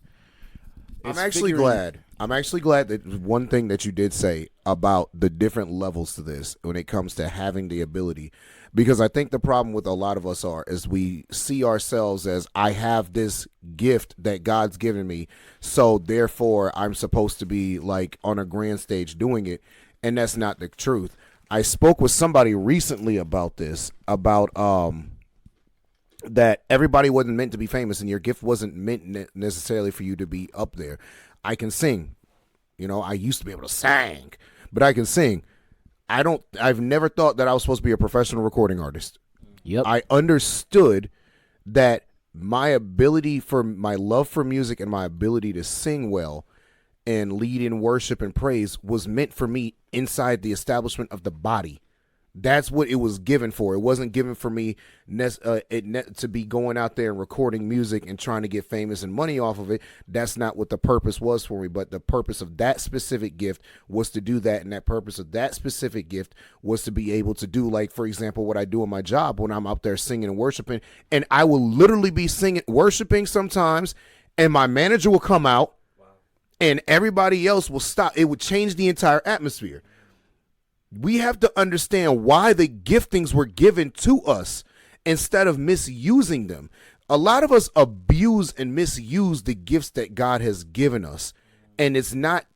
I'm It's actually glad. I'm actually glad that one thing that you did say about the different levels to this when it comes to having the ability, because I think the problem with a lot of us is we see ourselves as, I have this gift that God's given me, so therefore I'm supposed to be like on a grand stage doing it, and that's not the truth. I spoke with somebody recently about this, about that everybody wasn't meant to be famous, and your gift wasn't meant necessarily for you to be up there. I can sing. I used to be able to sing, but I can sing. I've never thought that I was supposed to be a professional recording artist. Yep. I understood that my love for music and my ability to sing well and lead in worship and praise was meant for me inside the establishment of the body. That's what it was given for. It wasn't given for me to be going out there and recording music and trying to get famous and money off of it. That's not what the purpose was for me. But the purpose of that specific gift was to do that. And that purpose of that specific gift was to be able to do, like, for example, what I do in my job when I'm out there singing and worshiping. And I will literally be worshiping sometimes, and my manager will come out and everybody else will stop. It would change the entire atmosphere. We have to understand why the giftings were given to us instead of misusing them. A lot of us abuse and misuse the gifts that God has given us, and it's not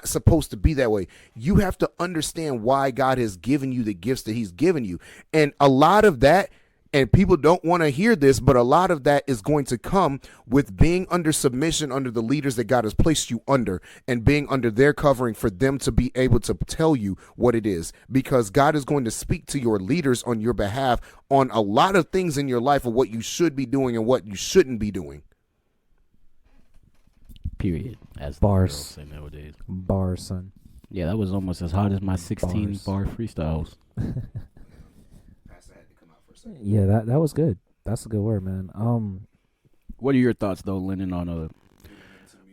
supposed to be that way. You have to understand why God has given you the gifts that he's given you. And a lot of that, and people don't want to hear this, but a lot of that is going to come with being under submission under the leaders that God has placed you under, and being under their covering for them to be able to tell you what it is, because God is going to speak to your leaders on your behalf on a lot of things in your life of what you should be doing and what you shouldn't be doing. Period. As Bars. the girls say nowadays. Bars, son. Yeah, that was almost as hot as my 16 bar freestyles. Yeah, that was good. That's a good word, man. What are your thoughts, though, Linden, on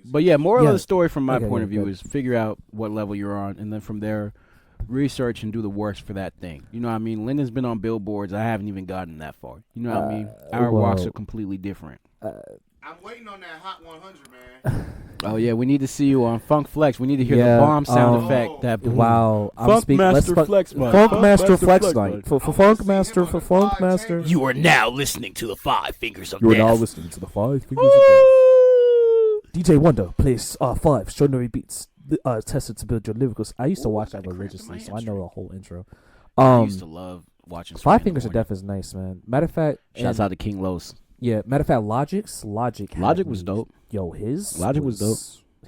But yeah, moral of the story from my point of view is figure out what level you're on, and then from there, research and do the work for that thing. You know what I mean? Linden's been on billboards. I haven't even gotten that far. You know what I mean? Our walks are completely different. I'm waiting on that Hot 100, man. Oh yeah, we need to see you on Funk Flex. We need to hear the bomb sound effect. That wow, Funk Master Flex night. Funk Master Flex night. For Funk Master. You are now listening to the Five Fingers of You are Death. now listening to the Five Fingers of Death. DJ Wonder plays 5 extraordinary beats tested to build your lyrical. I used to watch that religiously, so I know the whole intro. I used to love watching Five Fingers of Death is nice, man. Matter of fact, shouts out to King Los. Yeah, matter of fact, Logic was dope. Yo, his Logic was dope.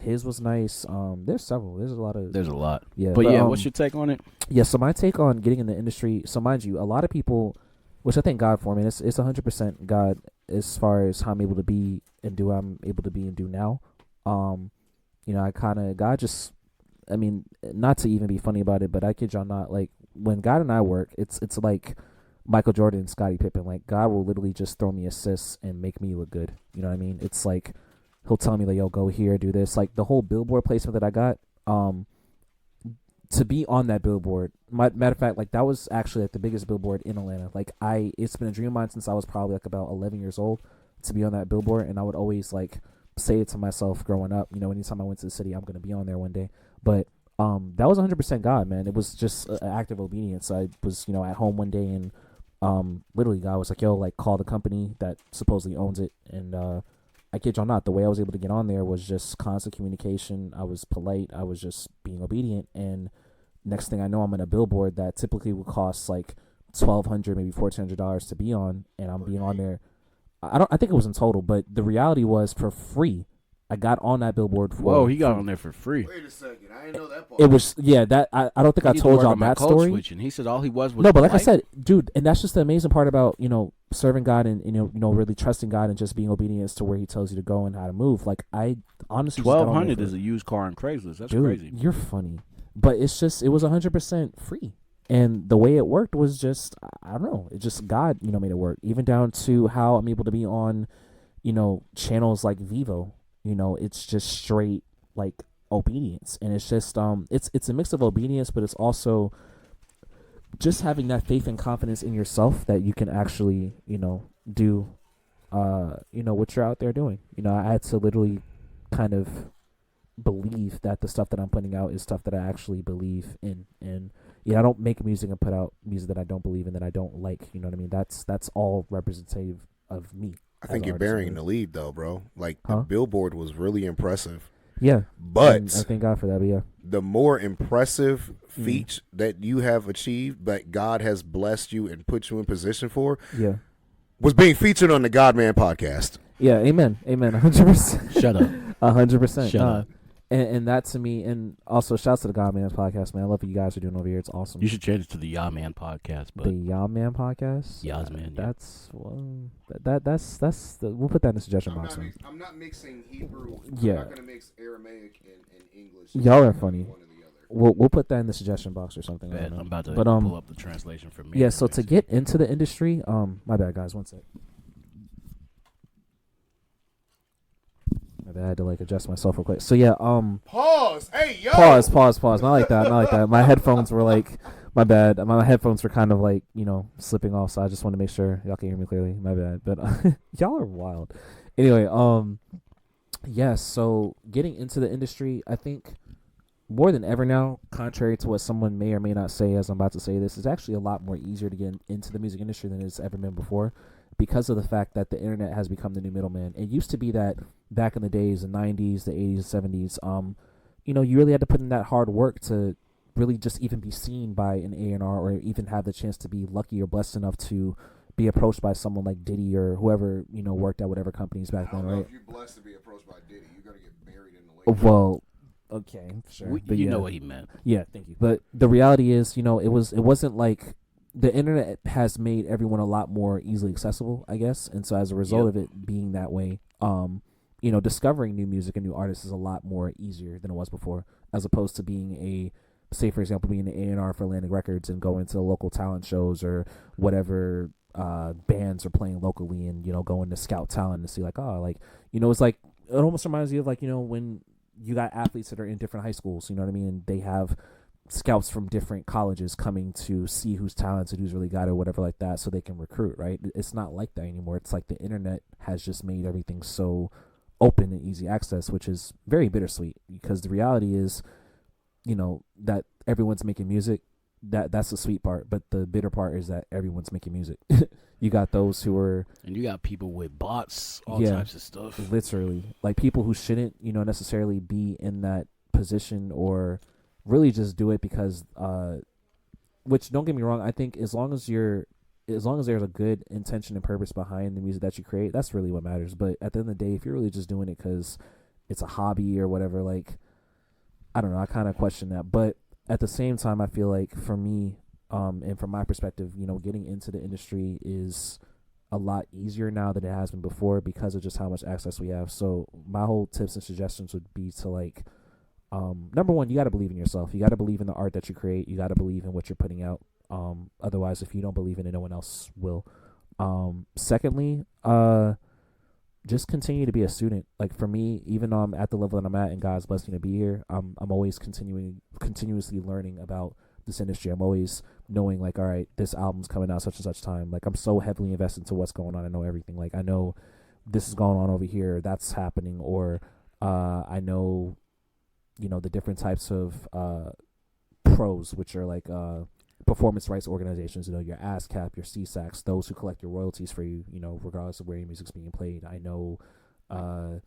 His was nice. There's several. There's a lot of. There's a lot. Yeah, but yeah, what's your take on it? Yeah, so my take on getting in the industry. So mind you, a lot of people, which I thank God for. I mean, it's 100% God as far as how I'm able to be and do. I'm able to be and do now. You know, God just. I mean, not to even be funny about it, but I kid y'all not. Like when God and I work, it's like Michael Jordan and Scottie Pippen. Like God will literally just throw me assists and make me look good. You know what I mean? It's like he'll tell me like, "Yo, go here, do this." Like the whole billboard placement that I got, to be on that billboard. Matter of fact, like that was actually like the biggest billboard in Atlanta. Like it's been a dream of mine since I was probably like about 11 years old to be on that billboard, and I would always like say it to myself growing up. You know, anytime I went to the city, I'm gonna be on there one day. But that was 100% God, man. It was just an act of obedience. I was, you know, at home one day and literally God was like, yo, like call the company that supposedly owns it. And I kid y'all not, the way I was able to get on there was just constant communication. I was polite. I was just being obedient. And next thing I know, I'm in a billboard that typically would cost like $1,200, maybe $1,400 to be on, and I'm being on there. I think it was in total, but the reality was for free. I got on that billboard for. Whoa, he got on there for free. Wait a second, I didn't know that part. It was that I don't think I told y'all that story. Switching. He said all he was no, but like I said, dude, and that's just the amazing part about serving God and you know really trusting God and just being obedient to where He tells you to go and how to move. Like I honestly, $1,200 is a used car on Craigslist. That's dude, crazy. You're funny, but it was 100% free. And the way it worked was just, I don't know, it just God, made it work. Even down to how I'm able to be on, channels like Vivo. It's just straight like obedience, and it's just it's a mix of obedience, but it's also just having that faith and confidence in yourself that you can actually do what you're out there doing. I had to literally kind of believe that the stuff that I'm putting out is stuff that I actually believe in. And I don't make music and put out music that I don't believe in, that I don't like. You know what I mean? That's all representative of me. I think you're burying the lead, though, bro. Like, the billboard was really impressive. Yeah. But I thank God for that, but yeah. The more impressive feat that you have achieved, that God has blessed you and put you in position for, was being featured on the Godman podcast. Yeah, amen. 100%. Shut up. 100%. Shut up. And that to me, and also shouts to the Godman podcast, man. I love what you guys are doing over here. It's awesome. You should change it to the Ya Man podcast. But the Ya Man podcast? Yas Man. That's we'll put that in the suggestion box. I'm not mixing Hebrew. Yeah. I'm not going to mix Aramaic and English. Y'all are funny. We'll put that in the suggestion box or something. I'm about to pull up the translation for me. Yeah, so to get into the industry, my bad, guys. One sec. I had to adjust myself real quick. So yeah, pause. Hey yo. Pause. Not like that. My headphones were my bad. My headphones were kind of slipping off. So I just want to make sure y'all can hear me clearly. My bad. But y'all are wild. Anyway, yeah. So getting into the industry, I think more than ever now, contrary to what someone may or may not say, as I'm about to say this, is actually a lot more easier to get into the music industry than it's ever been before. Because of the fact that the internet has become the new middleman. It used to be that back in the days, the 90s, the 80s, 70s, you really had to put in that hard work to really just even be seen by an A&R or even have the chance to be lucky or blessed enough to be approached by someone like Diddy or whoever, worked at whatever companies back then, right? If you're blessed to be approached by Diddy, you're going to get buried in the lake. Well, okay, sure. But you know what he meant. Yeah, thank you. But the reality is, it wasn't like the internet has made everyone a lot more easily accessible, I guess. And so as a result of it being that way, discovering new music and new artists is a lot more easier than it was before, as opposed to being say, for example, being an A&R for Atlantic Records and going to local talent shows or whatever bands are playing locally and, going to scout talent to see it's like, it almost reminds you of when you got athletes that are in different high schools, you know what I mean? And they have scouts from different colleges coming to see who's talented, who's really got it, whatever like that, so they can recruit, right? It's not like that anymore. It's like the internet has just made everything so open and easy access, which is very bittersweet, because the reality is, that everyone's making music. That's the sweet part, but the bitter part is that everyone's making music. You got those who are, and you got people with bots, all types of stuff. Literally, like people who shouldn't, necessarily be in that position, or really just do it because, which, don't get me wrong, I think as long as there's a good intention and purpose behind the music that you create, that's really what matters. But at the end of the day, if you're really just doing it because it's a hobby or whatever, like, I don't know, I kind of question that. But at the same time, I feel like for me, and from my perspective, getting into the industry is a lot easier now than it has been before, because of just how much access we have. So my whole tips and suggestions would be to, like, number one, you got to believe in yourself. You got to believe in the art that you create. You got to believe in what you're putting out. Otherwise, if you don't believe in it, no one else will. Secondly, just continue to be a student. Like, for me, even though I'm at the level that I'm at and God's blessed me to be here, I'm always continuously learning about this industry. I'm always knowing, like, all right, this album's coming out such and such time. Like, I'm so heavily invested into what's going on. I know everything. Like, I know this is going on over here, that's happening, or I know, the different types of pros, which are like performance rights organizations, your ASCAP, your CSACs, those who collect your royalties for you, regardless of where your music's being played. I know, the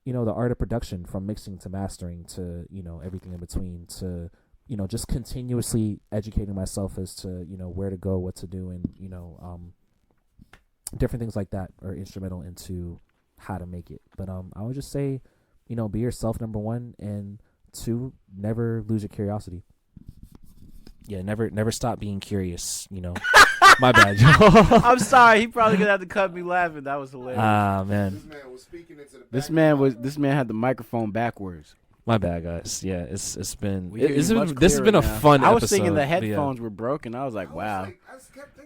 art of production, from mixing to mastering to, everything in between, to, just continuously educating myself as to, where to go, what to do, and, different things like that are instrumental into how to make it. But I would just say, be yourself, number one, and two, never lose your curiosity. Yeah, never stop being curious, My bad, yo. I'm sorry, he probably gonna have to cut me laughing. That was hilarious. Man. This man was speaking into the This man had the microphone backwards. My bad, guys. Yeah, this has been a fun episode. I was thinking the headphones were broken. I was like, wow.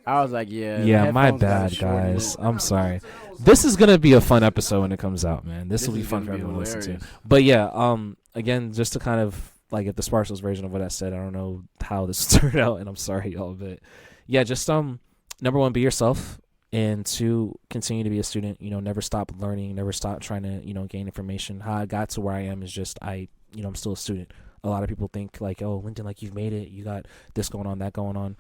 I was like, yeah, my bad, guys. I'm sorry. This is gonna be a fun episode when it comes out, man. This will be fun for everyone to listen to. But yeah, again, just to kind of, like, if the Sparkles version of what I said, I don't know how this turned out, and I'm sorry, y'all, but yeah, just number one, be yourself, and two, continue to be a student. Never stop learning, never stop trying to gain information. How I got to where I am is just I'm still a student. A lot of people think, like, oh, Linden, like, you've made it, you got this going on, that going on.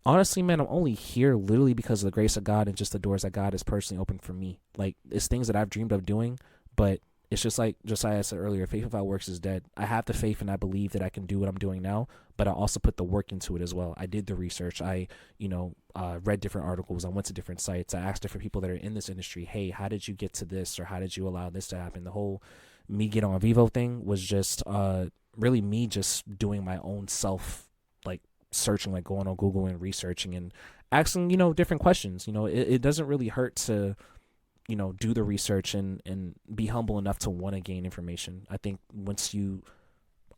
Honestly, man, I'm only here literally because of the grace of God and just the doors that God has personally opened for me. Like, it's things that I've dreamed of doing, but it's just like Josiah said earlier, faith without works is dead. I have the faith and I believe that I can do what I'm doing now, but I also put the work into it as well. I did the research. I, read different articles. I went to different sites. I asked different people that are in this industry, hey, how did you get to this, or how did you allow this to happen? The whole me get on Vivo thing was just really me just doing my own self, like, searching, like going on Google and researching and asking, different questions. It doesn't really hurt to, do the research and be humble enough to want to gain information. I think once you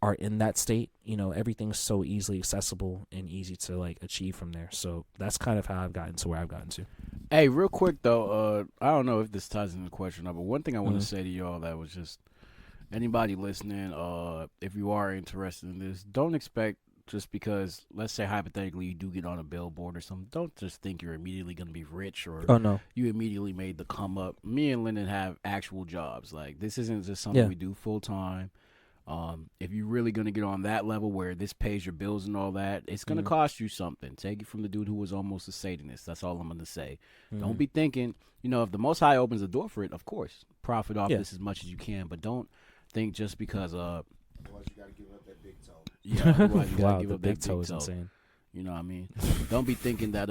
are in that state, everything's so easily accessible and easy to, like, achieve from there. So that's kind of how I've gotten to where I've gotten to. Hey, real quick though, I don't know if this ties into the question, but one thing I want to say to y'all that was just anybody listening, if you are interested in this, don't expect, just because, let's say hypothetically you do get on a billboard or something, don't just think you're immediately going to be rich, or you immediately made the come up. Me and Linden have actual jobs. Like, this isn't just something we do full time. If you're really going to get on that level where this pays your bills and all that, it's going to cost you something. Take it from the dude who was almost a Satanist. That's all I'm going to say. Don't be thinking, if the Most High opens the door for it, of course, profit off this as much as you can. But don't think just because otherwise you got to give up that big toe. Yeah, otherwise you got to give the up big that toe big is toe. insane. You know what I mean? Don't be thinking that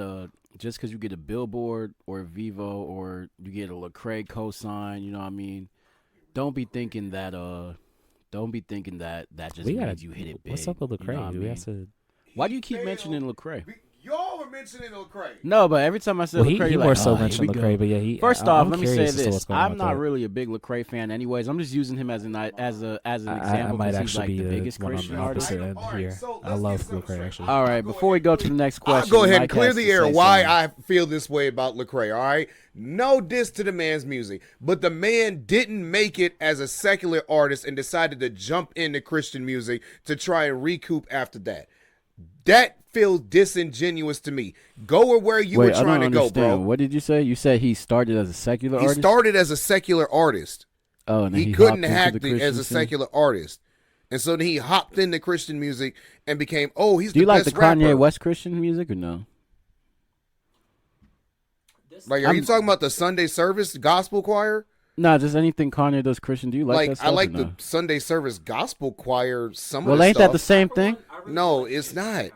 just because you get a billboard or a Vivo or you get a Lecrae cosign, you know what I mean? Don't be thinking that that just means you hit it big. What's up with Lecrae? You know We have to... Why do you keep mentioning Lecrae? Y'all were mentioning Lecrae. No, but every time I say Lecrae, he you're more like, so mentioned Lecrae, but yeah, he. First off, I'm let me say curious as to this: what's going on I'm with not that. really a big Lecrae fan, anyways. I'm just using him as an example I might because he's actually like be the biggest one on Christian the artist. opposite end here. So I love let's get Lecrae, something actually. straight. All right, before we go to the next question, I'll go ahead and Mike clear has the to air say why something. I feel this way about Lecrae, all right? No diss to the man's music, but the man didn't make it as a secular artist and decided to jump into Christian music to try and recoup after that. That feels disingenuous to me. Go where you were trying to go, bro. What did you say? You said he started as a secular He artist? started as a secular artist. Oh, and then he couldn't hopped into hack the Christian as a scene? secular artist. And so then he hopped into Christian music and became, he's the best rapper. Do you like the Kanye West Christian music or no? Like, are you talking about the Sunday service gospel choir? No, just anything Kanye does Christian. Do you like that stuff? I like or the no? Sunday service gospel choir. Well, ain't that the same thing? No, it's not.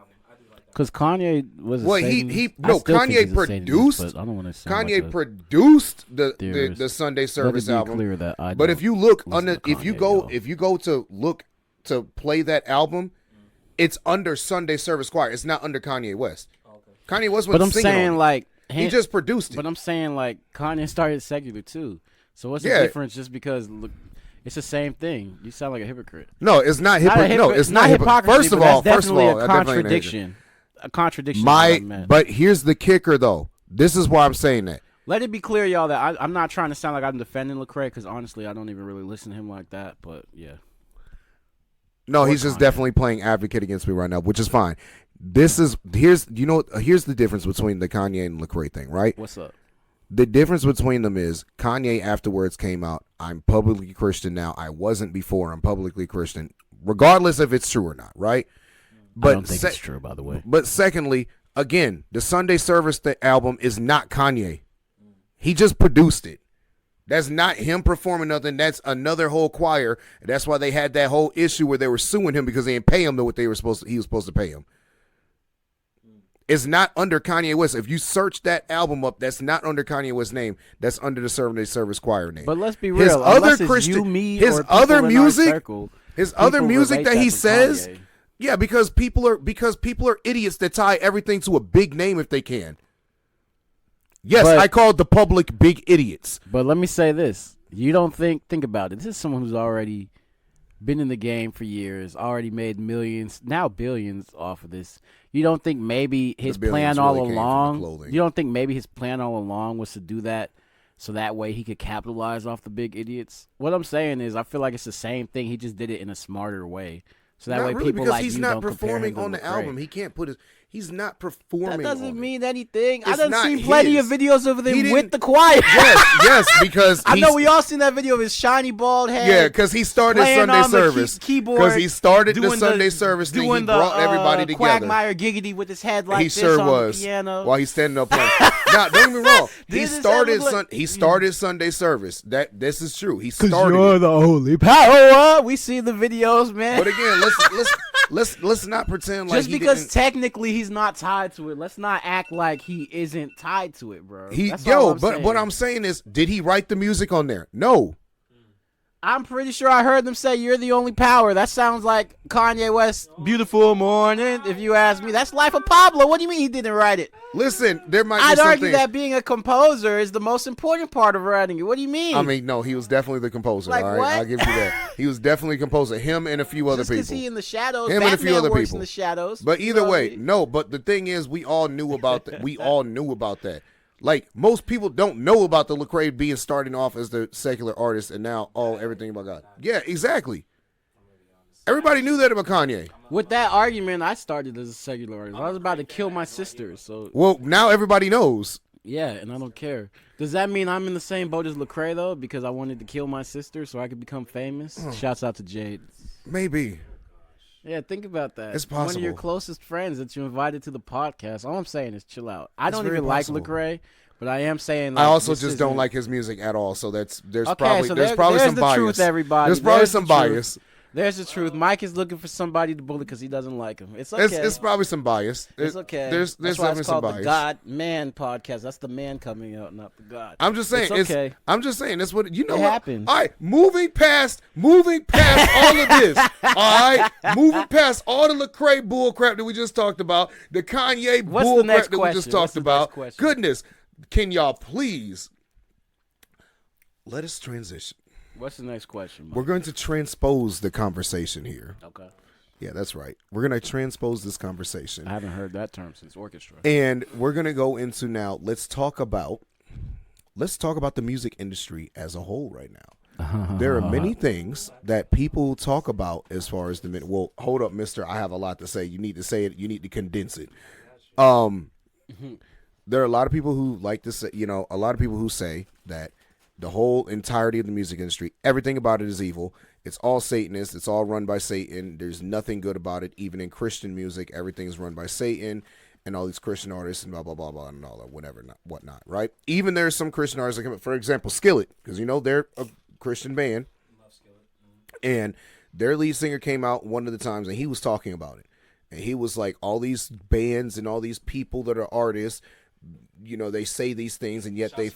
Because Kanye was. Well, Kanye produced. I don't want to say Kanye produced the Sunday service album. Clear that but if you look if you go to look to play that album, it's under Sunday service choir. It's not under Kanye West. Kanye West was singing on it. He just produced it. But I'm saying like Kanye started secular too. So what's the difference? Just because look, it's the same thing. You sound like a hypocrite. No, it's not hypocrite. No, it's not hypocrisy. First of all, a contradiction. A contradiction. But here's the kicker, though. This is why I'm saying that. Let it be clear, y'all, that I'm not trying to sound like I'm defending Lecrae because honestly, I don't even really listen to him like that. But yeah. No, he's just definitely playing advocate against me right now, which is fine. Here's the difference between the Kanye and Lecrae thing, right? What's up? The difference between them is Kanye afterwards came out, I'm publicly Christian now. I wasn't before. I'm publicly Christian, regardless if it's true or not, right? But I don't think it's true, by the way. But secondly, again, the Sunday Service album is not Kanye. He just produced it. That's not him performing nothing. That's another whole choir. That's why they had that whole issue where they were suing him because they didn't pay him what he was supposed to pay him. It's not under Kanye West. If you search that album up, that's not under Kanye West's name. That's under the Sunday Service choir name. But let's be real. His other music that he says, Kanye. Yeah, because people are idiots that tie everything to a big name if they can. Yes, I called the public big idiots. But let me say this: you don't think about it. This is someone who's already been in the game for years, already made millions, now billions off of this. You don't think maybe his plan all along? You don't think maybe his plan all along was to do that so that way he could capitalize off the big idiots? What I'm saying is, I feel like it's the same thing. He just did it in a smarter way. So that way people like you don't compare him to Lecrae. Because he's not performing on the album. He can't put his... He's not performing. That doesn't mean anything. I done seen plenty of videos of him with the choir. Yes, because I know we all seen that video of his shiny bald head. Yeah, because he started Sunday service. Because he started the Sunday service thing. He brought everybody together. Quagmire giggity with his head like he this sure on was. the piano. While he's standing up playing. Now, don't get me wrong. He started Sunday service. This is true. He started. You're the holy power. We see the videos, man. But again, let's not pretend like just because technically he's not tied to it. Let's not act like he isn't tied to it, bro. But what I'm saying is, did he write the music on there? No. I'm pretty sure I heard them say "You're the only power." That sounds like Kanye West "Beautiful Morning." If you ask me, that's Life of Pablo. What do you mean he didn't write it? Listen, there might. I'd argue that being a composer is the most important part of writing it. What do you mean? I mean, no, he was definitely the composer. Like, all right, what? I'll give you that. He was definitely a composer. Him and a few other people. Just because he in the shadows. Him Batman and a few other works people in the shadows. But either way, no. But the thing is, we all knew about that. We all knew about that. Like, most people don't know about the Lecrae being starting off as the secular artist and now everything about God. Yeah, exactly. Everybody knew that about Kanye. With that argument, I started as a secular artist. I was about to kill my sister. So well, now everybody knows. Yeah, and I don't care. Does that mean I'm in the same boat as Lecrae though? Because I wanted to kill my sister so I could become famous. Shouts out to Jade. Maybe. Yeah, think about that. It's possible. One of your closest friends that you invited to the podcast. All I'm saying is chill out. I don't even like Lecrae, but I am saying like, I also just don't like his music at all. So there's probably some bias. Truth, everybody. There's probably some bias. There's the truth. Mike is looking for somebody to bully because he doesn't like him. It's okay. It's probably some bias. It's okay. There's That's why definitely it's called some bias. The Godman podcast. That's the man coming out, not the God. I'm just saying. It's okay. I'm just saying. That's what you know. It happens. All right, moving past all of this. All right, moving past all the Lecrae bullcrap that we just talked about, the Kanye bullcrap that we just talked about. Goodness, can y'all please let us transition? What's the next question, Mike? We're going to transpose the conversation here. Okay. Yeah, that's right. We're going to transpose this conversation. I haven't heard that term since orchestra. And we're going to go into now, let's talk about the music industry as a whole right now. There are many things that people talk about as far as the well. Hold up, Mister. I have a lot to say. You need to say it. You need to condense it. There are a lot of people who like to say, a lot of people who say that the whole entirety of the music industry, everything about it is evil. It's all Satanist. It's all run by Satan. There's nothing good about it. Even in Christian music, everything's run by Satan and all these Christian artists and blah, blah, blah, blah, and all that, whatever, whatnot, right? Even there's some Christian artists that come up, for example, Skillet, because, they're a Christian band. And their lead singer came out one of the times, and he was talking about it. And he was like, all these bands and all these people that are artists, they say these things, and yet they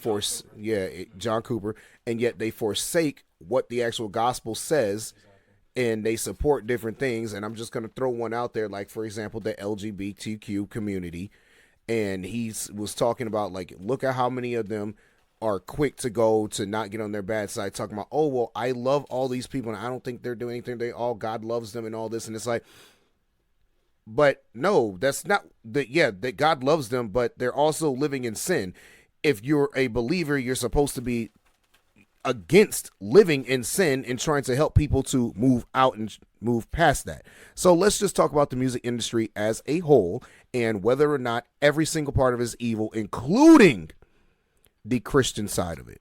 John Cooper, and yet they forsake what the actual gospel says, and they support different things. And I'm just going to throw one out there, like, for example, the LGBTQ community. And he was talking about, like, look at how many of them are quick to go to not get on their bad side, talking about, oh, well, I love all these people, and I don't think they're doing anything. God loves them and all this. And it's like, but no, that's not that God loves them, but they're also living in sin. If you're a believer, you're supposed to be against living in sin and trying to help people to move out and move past that. So let's just talk about the music industry as a whole and whether or not every single part of it is evil, including the Christian side of it.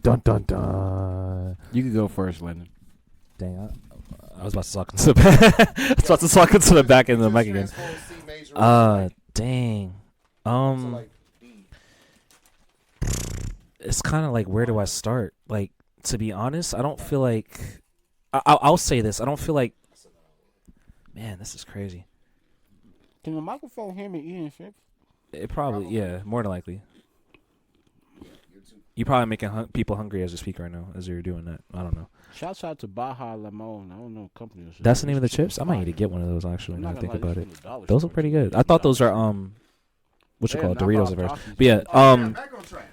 Dun dun dun. You could go first, Linden. Dang, I was about to talk into the back. I was about to talk into the back end of the mic again. Dang. It's kind of like, where do I start? Like, to be honest, I don't feel like. I'll say this. I don't feel like. Man, this is crazy. Can the microphone hear me eating shit? It probably, yeah, more than likely. You're probably making people hungry as you speak right now, as you're doing that. I don't know. Shouts out to Baja Lemon. I don't know company. That's the name of the chips? I might need to get one of those, actually, now I think about it. Those look pretty good. I thought those are, what you call it, Doritos at first. But yeah,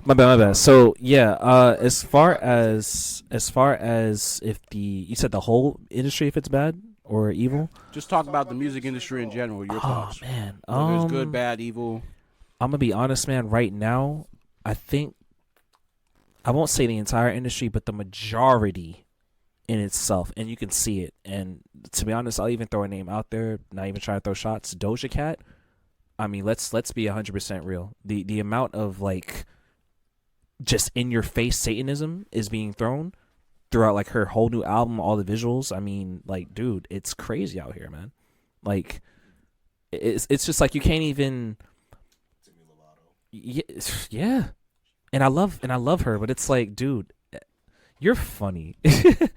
my bad. So, yeah, as far as if you said the whole industry, if it's bad or evil? Just talk about the music industry in general, your thoughts. Oh, man. There's good, bad, evil. I'm going to be honest, man. Right now, I think, I won't say the entire industry, but the majority in itself, and you can see it. And to be honest, I'll even throw a name out there, not even trying to throw shots. Doja Cat. I mean, let's be 100% real. The amount of, like, just in your face Satanism is being thrown throughout, like, her whole new album, all the visuals. I mean, like, dude, it's crazy out here, man. Like, it's just like you can't even. Yeah, and I love her, but it's like, dude, you're funny. Hey,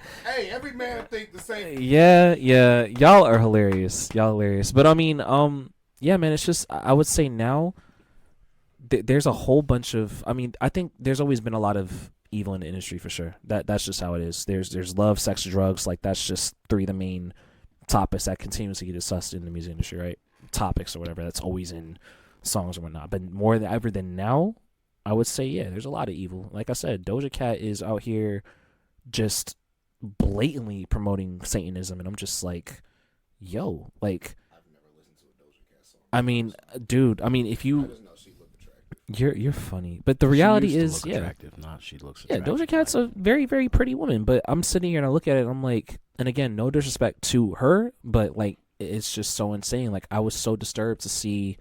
every man think the same. Yeah, y'all are hilarious. But I mean, yeah, man, it's just, I would say now there's a whole bunch of. I mean, I think there's always been a lot of evil in the industry for sure. That's just how it is. There's love, sex, drugs. Like, that's just three of the main topics that continuously get discussed in the music industry, right? Topics or whatever that's always in songs or whatnot. But more than ever than now, I would say, yeah, there's a lot of evil. Like I said, Doja Cat is out here just blatantly promoting Satanism, and I'm just like, yo, like, I've never listened to a Doja Cat song. I mean, dude, I mean, if you, I just know she looked attractive. you're funny, but the reality is, look yeah, attractive, not she looks yeah, attractive. Doja Cat's a very, very pretty woman. But I'm sitting here and I look at it, and I'm like, and again, no disrespect to her, but like, it's just so insane. Like, I was so disturbed to see,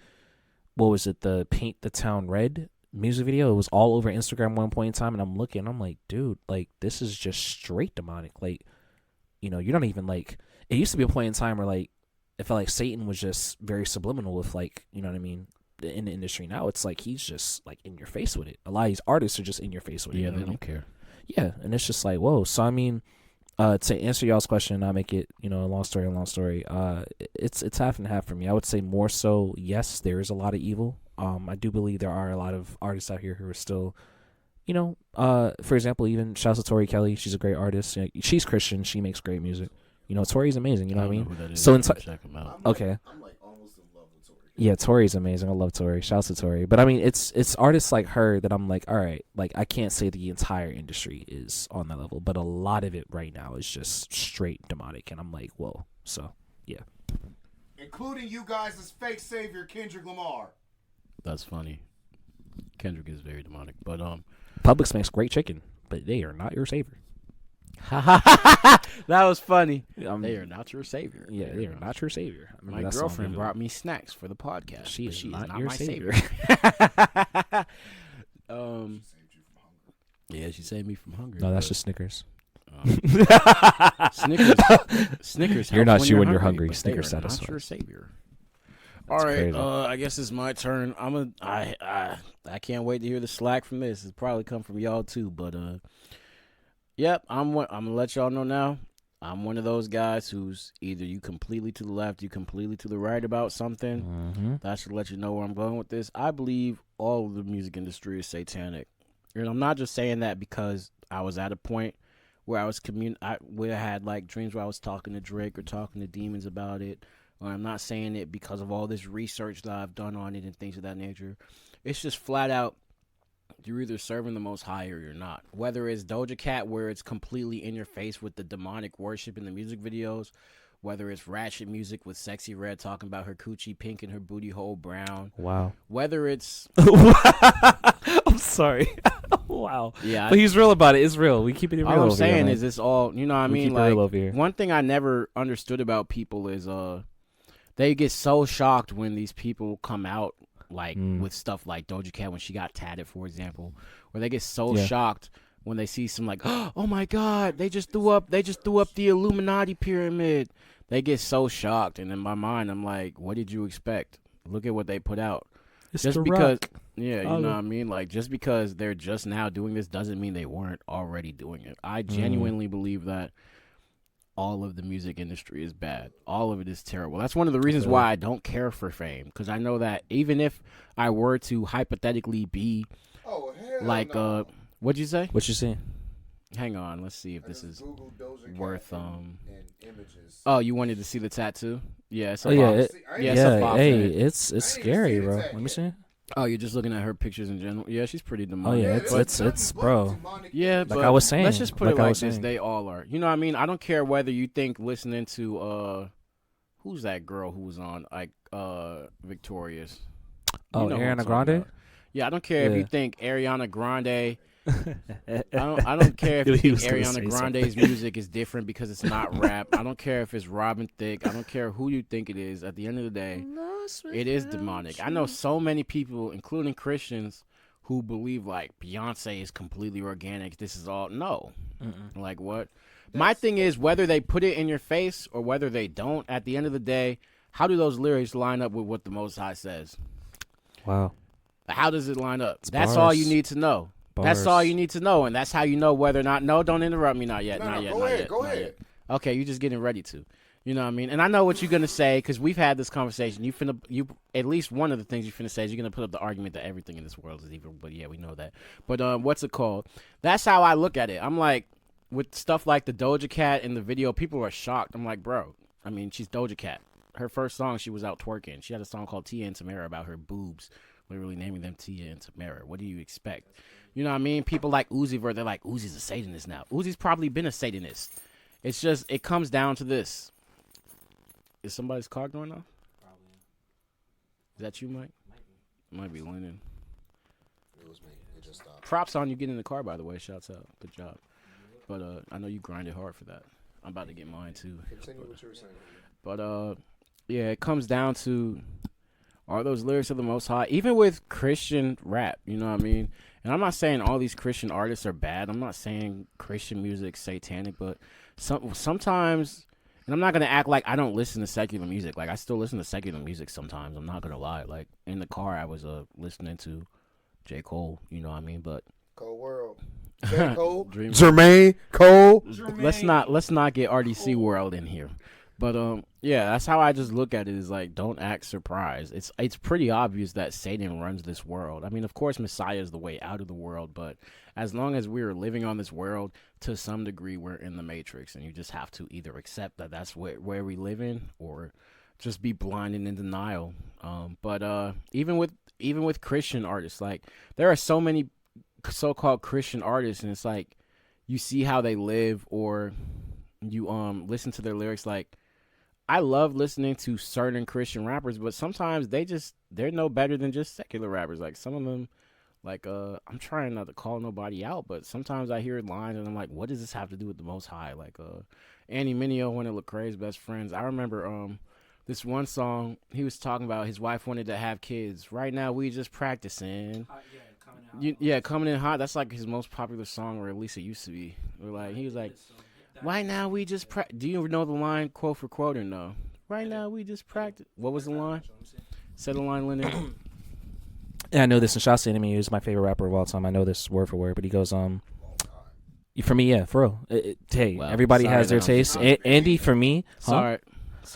what was it, the Paint the Town Red music video. It was all over Instagram one point in time, and I'm looking, I'm like, dude, like, this is just straight demonic. Like, you're not even like, it used to be a point in time where, like, it felt like Satan was just very subliminal with, like, you know what I mean, in the industry. Now it's like he's just like in your face with it. A lot of these artists are just in your face with it. Yeah, you know they what I mean? don't care. Yeah, and it's just like, whoa. So I mean, to answer y'all's question, not make it, a long story. It's half and half for me. I would say more so, yes, there is a lot of evil. I do believe there are a lot of artists out here who are still, for example, even shouts to Tori Kelly. She's a great artist. She's Christian. She makes great music. Tori's amazing. You know what I mean? So check him out. Okay. I'm like almost in love with Tori. Yeah, Tori's amazing. I love Tori. Shouts to Tori. But I mean, it's artists like her that I'm like, all right, like, I can't say the entire industry is on that level, but a lot of it right now is just straight demonic, and I'm like, whoa. So yeah. Including you guys as fake savior Kendrick Lamar. That's funny. Kendrick is very demonic, but Publix makes great chicken, but they are not your savior. That was funny. They are not your savior. Yeah, they are not your savior. My girlfriend brought me snacks for the podcast. She is not my your savior. Yeah, she saved me from hunger. No, that's just Snickers. Snickers. You're not helps you when when you're hungry. but Snickers they are satisfies. not your savior. That's All right, crazy. I guess it's my turn. I can't wait to hear the slack from this. It's probably come from y'all too, but yep, I'm gonna let y'all know now. I'm one of those guys who's either you completely to the left, you completely to the right about something. Mm-hmm. That should let you know where I'm going with this. I believe all of the music industry is satanic. And I'm not just saying that because I was at a point where I was where I had like dreams where I was talking to Drake or talking to demons about it. Or I'm not saying it because of all this research that I've done on it and things of that nature. It's just flat out, you're either serving the Most High or you're not. Whether it's Doja Cat, where it's completely in your face with the demonic worship in the music videos, whether it's ratchet music with Sexy Red talking about her coochie pink and her booty hole brown. Wow. Whether it's... I'm sorry. Wow. Yeah. But he's real about it. It's real. We keep it real. All I'm over saying here, is it's all, you know what I we mean? keep it real Like, over here. one thing I never understood about people is they get so shocked when these people come out like with stuff like Doja Cat when she got tatted, for example, where they get so shocked when they see some like, oh my God, they just threw up the Illuminati pyramid. They get so shocked, and in my mind, I'm like, what did you expect? Look at what they put out. It's Just the because, Rock. yeah, you know what I mean? Like, just because they're just now doing this doesn't mean they weren't already doing it. I genuinely believe that all of the music industry is bad. All of it is terrible. That's one of the reasons why I don't care for fame, because I know that even if I were to hypothetically be like, what'd you say? What you saying? Hang on, let's see if this is worth images. Oh, you wanted to see the tattoo? Yeah, it's a Oh yeah, box. yeah. It's a box Hey, in it. it's scary, bro. Let me see. Oh, you're just looking at her pictures in general. Yeah, she's pretty demonic. Oh yeah, but- it's bro. yeah, Like but I was saying. let's just put like it I like was this: saying. they all are. You know what I mean? I don't care whether you think listening to who's that girl who was on like Victorious. Oh, You know who I'm Ariana talking Grande. about. Yeah, I don't care if Yeah. you think Ariana Grande. I don't care if you He think was gonna Ariana say Grande's music is different because it's not rap. I don't care if it's Robin Thicke. I don't care who you think it is. At the end of the day, it is demonic. I know so many people, including Christians, who believe like Beyonce is completely organic. This is all no. Like what? My thing is whether they put it in your face or whether they don't. At the end of the day, how do those lyrics line up with what the Most High says? Wow. How does it line up? It's That's bars. all you need to know. That's all Bars. you need to know, and that's how you know whether or not. No, don't interrupt me. Not yet. Not yet. Go not ahead. yet. Go not ahead. yet. Okay, you're just getting ready to. You know what I mean? And I know what you're gonna say because we've had this conversation. You at least one of the things you're finna say is you're gonna put up the argument that everything in this world is evil. But yeah, we know that. But what's it called? That's how I look at it. I'm like, with stuff like the Doja Cat in the video, people are shocked. I'm like, bro. I mean, she's Doja Cat. Her first song, she was out twerking. She had a song called Tia and Tamara about her boobs, literally naming them Tia and Tamara. What do you expect? You know what I mean? People like Uzi Vert, they're like, Uzi's a Satanist now. Uzi's probably been a Satanist. It's just, it comes down to this. Is somebody's car going off? Probably. Is that you, Mike? Might be Linden. It was me. It just stopped. Props on you getting in the car, by the way. Shouts out. Good job. But I know you grinded hard for that. I'm about to get mine, too. Continue what you were saying. But, yeah, it comes down to, are those lyrics of the Most High? Even with Christian rap, you know what I mean? And I'm not saying all these Christian artists are bad. I'm not saying Christian music's satanic, but sometimes, and I'm not going to act like I don't listen to secular music. Like, I still listen to secular music sometimes. I'm not going to lie. Like, in the car, I was listening to J. Cole, you know what I mean? But Cold World. J. Cole. Dream- Jermaine Cole. let's not get RDC World in here. But yeah, that's how I just look at it. Is like, don't act surprised. It's pretty obvious that Satan runs this world. I mean, of course, Messiah is the way out of the world, but as long as we're living on this world, to some degree, we're in the matrix, and you just have to either accept that that's where we live in, or just be blind and in denial. But even with Christian artists, like, there are so many so-called Christian artists, and it's like you see how they live, or you listen to their lyrics. Like, I love listening to certain Christian rappers, but sometimes they're no better than just secular rappers. Like, some of them Like, I'm trying not to call nobody out, but sometimes I hear lines and I'm like, what does this have to do with the Most High? Like, Andy Mineo, one of Lecrae's best friends. I remember, this one song he was talking about. His wife wanted to have kids. Right now, we just practicing. Coming in hot. That's like his most popular song, or at least it used to be. Or like he was like, right now we just do you know the line quote for quote or no? Right now we just practice. What was the line? Say the line, Linden. Yeah, I know this. And Shasta Enemy is my favorite rapper of all time. I know this word for word, but he goes, for me, yeah, for real. Hey, Well, everybody sorry has their that I'm taste. Andy, for me, Sorry.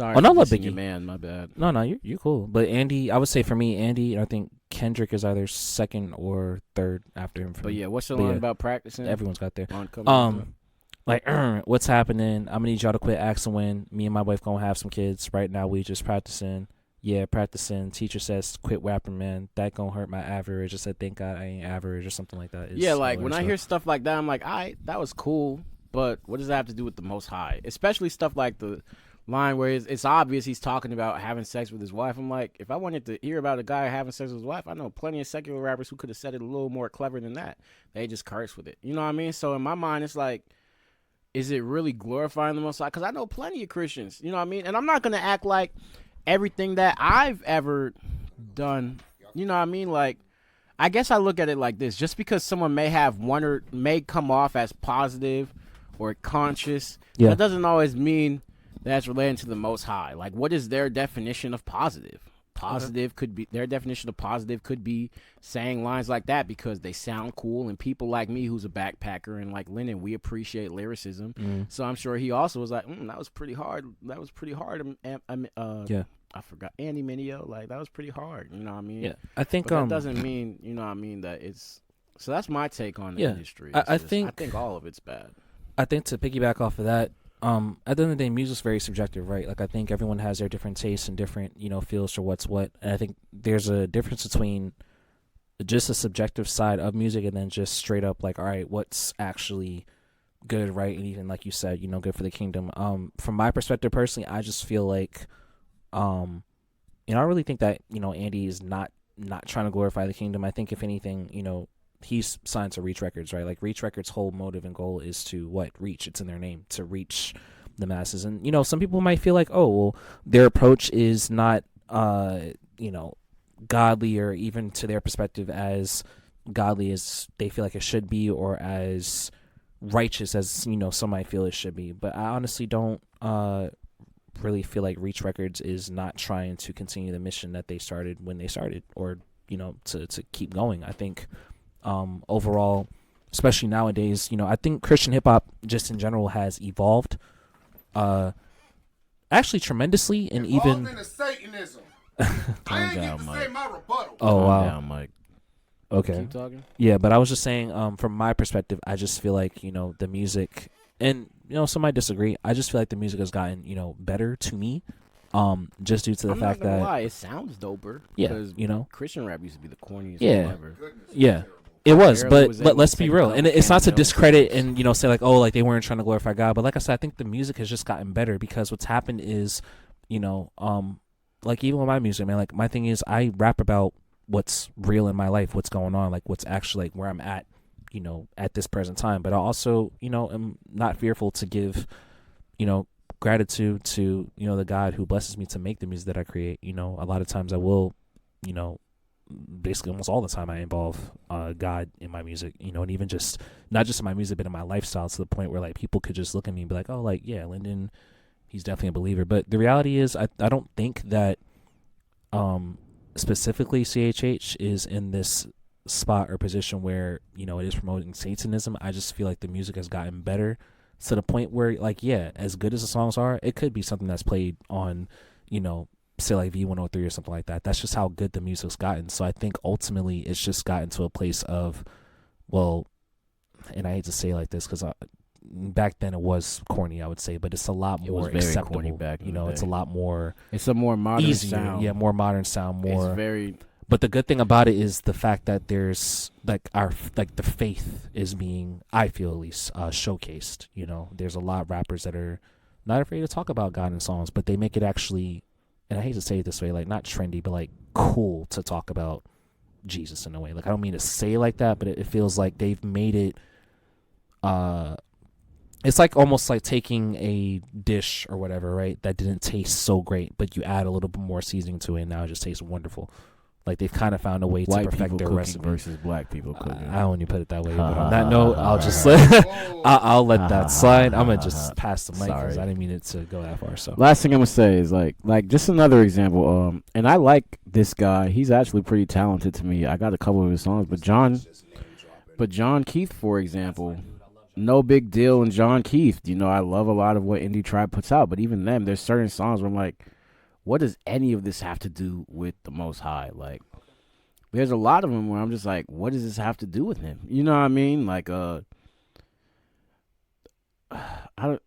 Oh, no, I love Biggie. Your man, my bad. No, you're cool. But Andy, I would say for me, Andy, I think Kendrick is either second or third after him. But yeah, what's the line about practicing? Everyone's got there. Like, what's happening? I'm gonna need y'all to quit asking when me and my wife gonna have some kids. Right now, we just practicing. Yeah, practicing. Teacher says quit rapping, man. That gonna hurt my average. I said thank God I ain't average or something like that. Yeah, like when I hear stuff like that, I'm like, that was cool. But what does that have to do with the Most High? Especially stuff like the line where it's obvious he's talking about having sex with his wife. I'm like, if I wanted to hear about a guy having sex with his wife, I know plenty of secular rappers who could have said it a little more clever than that. They just curse with it. You know what I mean? So in my mind, it's like, is it really glorifying the Most High? Because I know plenty of Christians. You know what I mean? And I'm not going to act like everything that I've ever done, you know what I mean? Like, I guess I look at it like this. Just because someone may have one or may come off as positive or conscious, that doesn't always mean that's related to the Most High. Like, what is their definition of positive? Positive could be their definition of positive could be saying lines like that because they sound cool, and people like me, who's a backpacker, and like Linden, we appreciate lyricism. So I'm sure he also was like, that was pretty hard. That was pretty hard. I forgot Andy Mineo. Like, that was pretty hard. You know what I mean? Yeah, I think but that doesn't mean, you know what I mean, that it's. So that's my take on the industry. I think all of it's bad. I think to piggyback off of that, at the end of the day, music's very subjective, right? Like, I think everyone has their different tastes and different, feels for what's what. And I think there's a difference between just a subjective side of music and then just straight up like, all right, what's actually good, right? And even like you said, good for the kingdom. From my perspective personally, I just feel like, I really think that, Andy is not trying to glorify the kingdom. I think if anything, he's signed to Reach Records, right? Like, Reach Records' whole motive and goal is to reach. It's in their name, to reach the masses. And some people might feel like, oh, well, their approach is not godly, or even to their perspective as godly as they feel like it should be, or as righteous as some might feel it should be. But I honestly don't really feel like Reach Records is not trying to continue the mission that they started when they started, or to keep going. I think overall, especially nowadays, I think Christian hip hop just in general has evolved actually tremendously, and even into Satanism. I ain't get to say my rebuttal. Oh, wow. Down, Mike. Okay. Keep talking. Yeah, but I was just saying, from my perspective, I just feel like, the music, and, some might disagree, I just feel like the music has gotten, better to me, just due to the fact not gonna that, lie, it sounds doper. Yeah, because Christian rap used to be the corniest Yeah. thing ever. yeah, it was, Barely but was able let's to be take real, it and up it's not to and discredit and, say like, oh, like they weren't trying to glorify God, but like I said, I think the music has just gotten better, because what's happened is, like even with my music, man, like my thing is I rap about what's real in my life, what's going on, like what's actually like where I'm at, at this present time. But I also, am not fearful to give, gratitude to, the God who blesses me to make the music that I create. A lot of times I will, basically almost all the time I involve God in my music, and even just not just in my music, but in my lifestyle, to the point where like people could just look at me and be like, oh, like, yeah, Linden, he's definitely a believer. But the reality is, I don't think that specifically CHH is in this spot or position where, it is promoting Satanism. I just feel like the music has gotten better to the point where, like, yeah, as good as the songs are, it could be something that's played on, say like V103 or something like that. That's just how good the music's gotten. So I think ultimately it's just gotten to a place of, well, and I hate to say it like this because back then it was corny, I would say, but it's a lot more acceptable. Corny back in the day. It's a lot more. It's a more modern easier, sound. yeah, more modern sound, more. It's very. But the good thing about it is the fact that there's like the faith is being, I feel at least, showcased. There's a lot of rappers that are not afraid to talk about God in songs, but they make it actually, and I hate to say it this way, like not trendy, but like cool to talk about Jesus in a way. Like I don't mean to say it like that, but it feels like they've made it. It's like almost like taking a dish or whatever, right? That didn't taste so great, but you add a little bit more seasoning to it, and now it just tastes wonderful. Like they've kind of found a way White to perfect their people recipe versus black people cooking. I don't want you to put it that way, but on that note, I'll just I'll let that slide. I'm gonna just pass the mic because I didn't mean it to go that far. So last thing I'm gonna say is like just another example. And I like this guy. He's actually pretty talented to me. I got a couple of his songs, but John Keith, for example, no big deal. And John Keith, you know, I love a lot of what Indie Tribe puts out, but even them, there's certain songs where I'm like, what does any of this have to do with the Most High? Like, there's a lot of them where I'm just like, what does this have to do with him? You know what I mean? Like,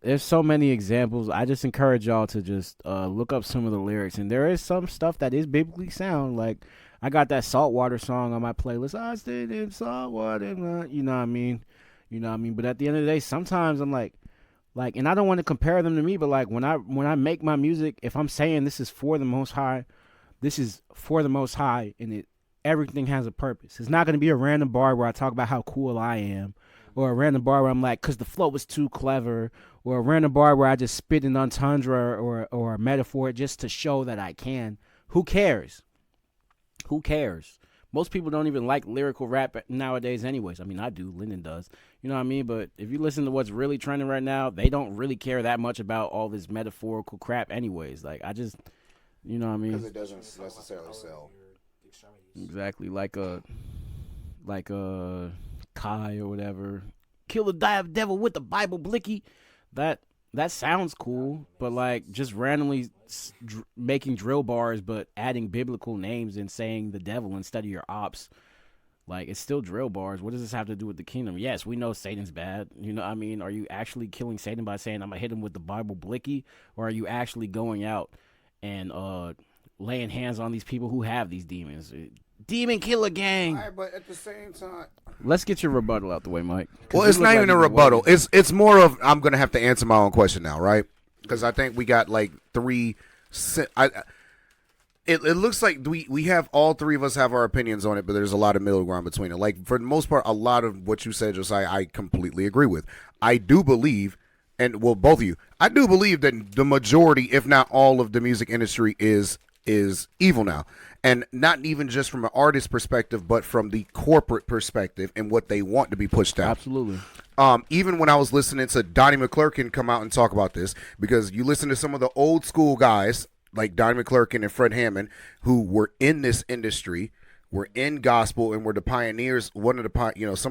there's so many examples. I just encourage y'all to just look up some of the lyrics. And there is some stuff that is biblically sound. Like, I got that Saltwater song on my playlist. I stayed in saltwater, you know what I mean? You know what I mean? But at the end of the day, sometimes I'm like, and I don't want to compare them to me, but like when I make my music, if I'm saying this is for the Most High, this is for the Most High, and everything has a purpose. It's not going to be a random bar where I talk about how cool I am, or a random bar where I'm like, because the flow was too clever, or a random bar where I just spit an entendre or a metaphor just to show that I can. Who cares? Who cares? Most people don't even like lyrical rap nowadays anyways. I mean, I do. Linden does. You know what I mean? But if you listen to what's really trending right now, they don't really care that much about all this metaphorical crap anyways. Like, I just, you know what I mean? Because it doesn't necessarily sell. Exactly. Like a Kai or whatever. Kill the devil with the Bible blicky. That sounds cool, but like just randomly making drill bars but adding biblical names and saying the devil instead of your ops, like it's still drill bars. What does this have to do with the kingdom? Yes, we know Satan's bad. You know what I mean? Are you actually killing Satan by saying I'm going to hit him with the Bible blicky? Or are you actually going out and laying hands on these people who have these demons? Demon killer gang. All right, but at the same time, let's get your rebuttal out the way, Mike. Well, it's not even a rebuttal. It's more of I'm gonna have to answer my own question now, right? Because I think we got like three. It looks like we have all three of us have our opinions on it, but there's a lot of middle ground between it. Like for the most part, a lot of what you said, Josiah, I completely agree with. I do believe, and well, both of you, I do believe that the majority, if not all, of the music industry is evil now. And not even just from an artist perspective, but from the corporate perspective and what they want to be pushed out. Absolutely. Even when I was listening to Donnie McClurkin come out and talk about this, because you listen to some of the old school guys like Donnie McClurkin and Fred Hammond, who were in this industry, were in gospel, and were the pioneers. Some of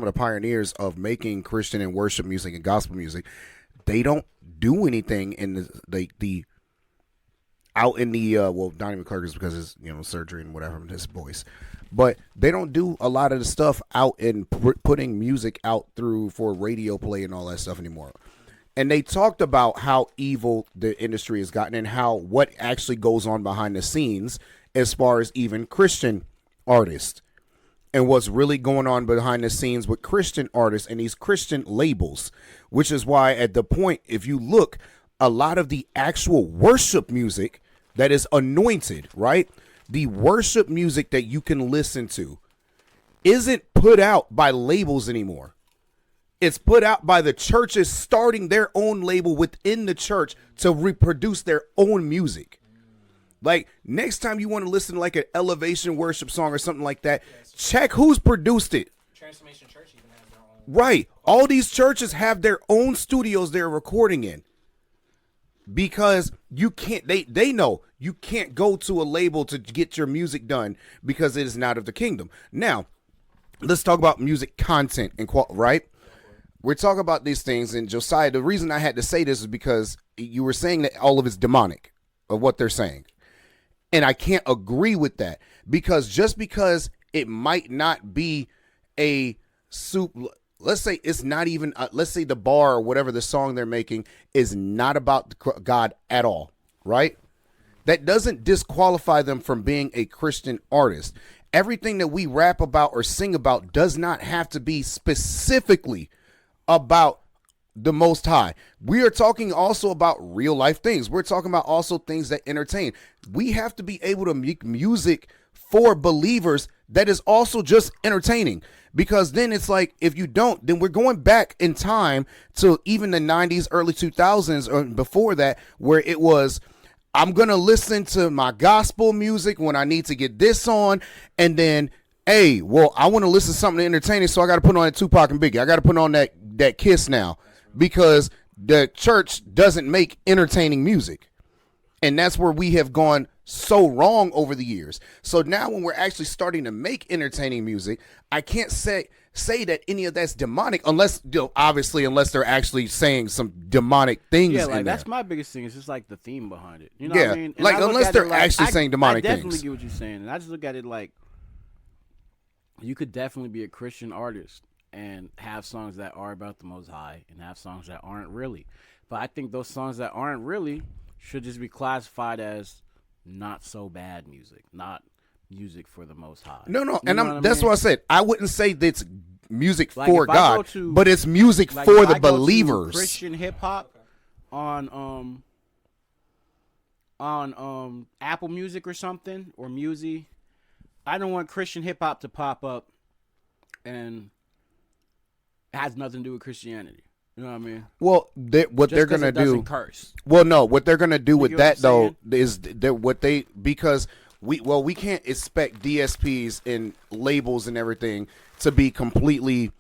the pioneers of making Christian and worship music and gospel music. They don't do anything in the out in the Donnie McClurkin is because his surgery and whatever in his voice, but they don't do a lot of the stuff out in putting music out for radio play and all that stuff anymore. And they talked about how evil the industry has gotten and what actually goes on behind the scenes as far as even Christian artists and what's really going on behind the scenes with Christian artists and these Christian labels, which is why at the point, if you look, a lot of the actual worship music that is anointed, right? The worship music that you can listen to isn't put out by labels anymore. It's put out by the churches starting their own label within the church to reproduce their own music. Like, next time you want to listen to like an elevation worship song or something like that, check who's produced it. Transformation Church even has their own. Right. All these churches have their own studios they're recording in. Because you can't, they know you can't go to a label to get your music done because it is not of the kingdom. Now, let's talk about music content and right? We're talking about these things, and Josiah, the reason I had to say this is because you were saying that all of it's demonic of what they're saying. And I can't agree with that because just because it might not be a let's say it's not even, let's say the bar or whatever the song they're making is not about God at all, right? That doesn't disqualify them from being a Christian artist. Everything that we rap about or sing about does not have to be specifically about the Most High. We are talking also about real life things. We're talking about also things that entertain. We have to be able to make music for believers that is also just entertaining. Because then it's like, if you don't, then we're going back in time to even the 90s, early 2000s, or before that, where it was, I'm going to listen to my gospel music when I need to get this on, and then, hey, well, I want to listen to something entertaining, so I got to put on that Tupac and Biggie. I got to put on that Kiss now, because the church doesn't make entertaining music. And that's where we have gone so wrong over the years. So now when we're actually starting to make entertaining music, I can't say that any of that's demonic, unless, obviously, unless they're actually saying some demonic things. Yeah, like in that's there. my biggest thing. It's just like the theme behind it. You know Yeah, what I mean? And like, I look unless at they're it like, actually saying demonic I definitely things. get what you're saying, and I just look at it like you could definitely be a Christian artist and have songs that are about the Most High and have songs that aren't really. But I think those songs that aren't really should just be classified as not so bad music, not music for the Most High. No, You and know that's what what I said. I wouldn't say that's music Like, for if I go God, to- but it's music Like, for if the I go to believers. Christian hip hop on Apple Music or something, or Musi. I don't want Christian hip hop to pop up and it has nothing to do with Christianity. You know what I mean? Well, what Just they're 'cause gonna it doesn't do. curse. Well, no, what they're gonna do You with get what that I'm though is what they, because we can't expect DSPs and labels and everything to be completely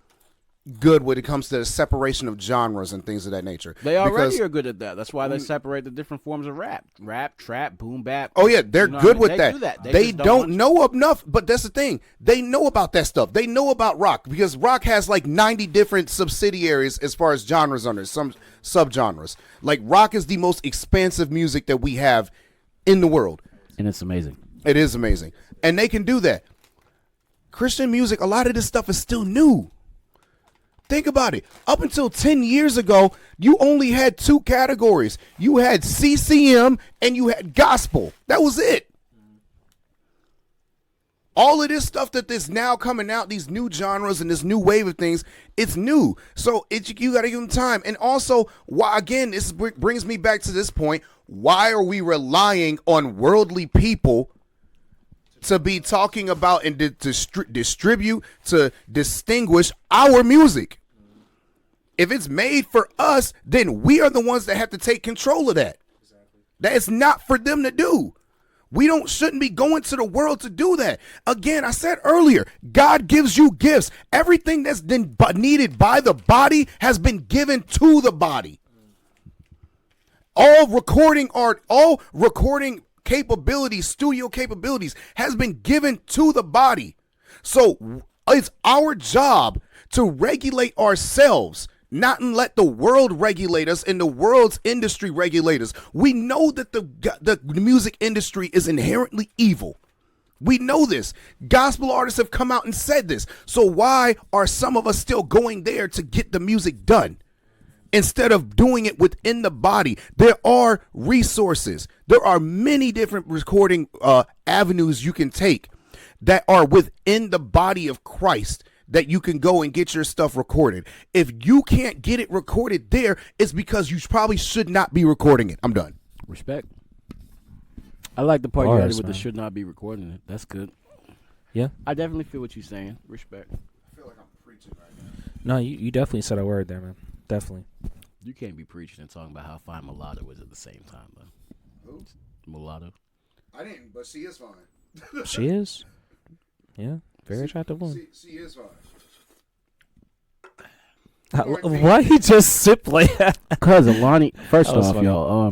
good when it comes to the separation of genres and things of that nature. They already Because- are good at that. That's why they separate the different forms of rap, trap, boom bap. Oh yeah, they're You know good what I with mean? that. Do that. They just don't want you. know enough, but that's the thing. They know about that stuff. They know about rock, because rock has like 90 different subsidiaries as far as genres under some subgenres. Like, rock is the most expansive music that we have in the world. And it's amazing. It is amazing. And they can do that. Christian music, a lot of this stuff is still new. Think about it. Up until 10 years ago, you only had two categories. You had CCM and you had gospel. That was it. All of this stuff that is now coming out, these new genres and this new wave of things, it's new. So you got to give them time. And also, why, again, this brings me back to this point. Why are we relying on worldly people to be talking about and to distribute, to distinguish our music? If it's made for us, then we are the ones that have to take control of that. That is not for them to do. We shouldn't be going to the world to do that. Again, I said earlier, God gives you gifts. Everything that's been needed by the body has been given to the body. All recording art, all recording capabilities, studio capabilities has been given to the body. So it's our job to regulate ourselves, not and let the world regulate us and the world's industry regulate us. We know that the music industry is inherently evil. We know this. Gospel artists have come out and said this. So why are some of us still going there to get the music done instead of doing it within the body? There are resources. There are many different recording avenues you can take that are within the body of Christ, that you can go and get your stuff recorded. If you can't get it recorded there, it's because you probably should not be recording it. I'm done. Respect. I like the part you Bars, added with the man. should not be recording it. That's good. Yeah. I definitely feel what you're saying. Respect. I feel like I'm preaching right now. No, you definitely said a word there, man. Definitely. You can't be preaching and talking about how fine mulatto is at the same time, though. Who? Mulatto. I didn't, but she is fine. She is. Yeah. Very attractive woman. She is fine. Why he just sip like that? Because Alani, first That was off, funny. y'all,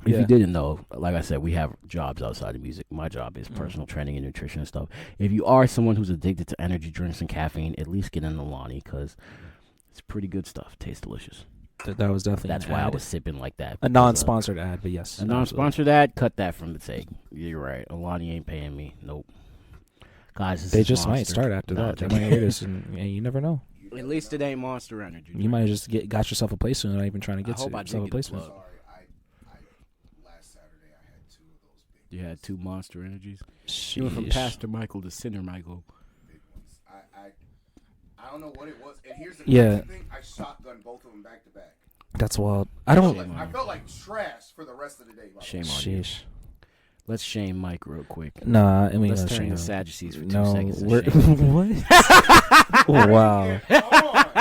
if Yeah. you didn't know, like I said, we have jobs outside of music. My job is personal training and nutrition and stuff. If you are someone who's addicted to energy drinks and caffeine, at least get an Alani, because it's pretty good stuff. Tastes delicious. That was definitely That's an why I ad. was sipping like that. A because, non-sponsored ad, but yes. A non-sponsored ad, cut that from the take. You're right. Alani ain't paying me. Nope. Guys, this They is just might Monster. start after No, that. They I'm might hear this, and you never know. At least it ain't Monster Energy. You might have just got yourself a placement, not even trying to get I hope I did yourself a get a placement. plug. Sorry, I last Saturday I had two of those big You had two Monster Energies. You went from Sheesh. Pastor Michael to Sinner Michael. ones. I don't know what it was. And here's the Yeah. crazy thing: I shotgunned both of them back to back. That's wild. I don't. Shame on I you. felt like trash for the rest of the day. by the way. Shame on you. Sheesh. Let's shame Mike real quick. Nah, I mean, Let's let's turn shame to him. Sadducees for 2 No, seconds. and we're shame. what? Wow,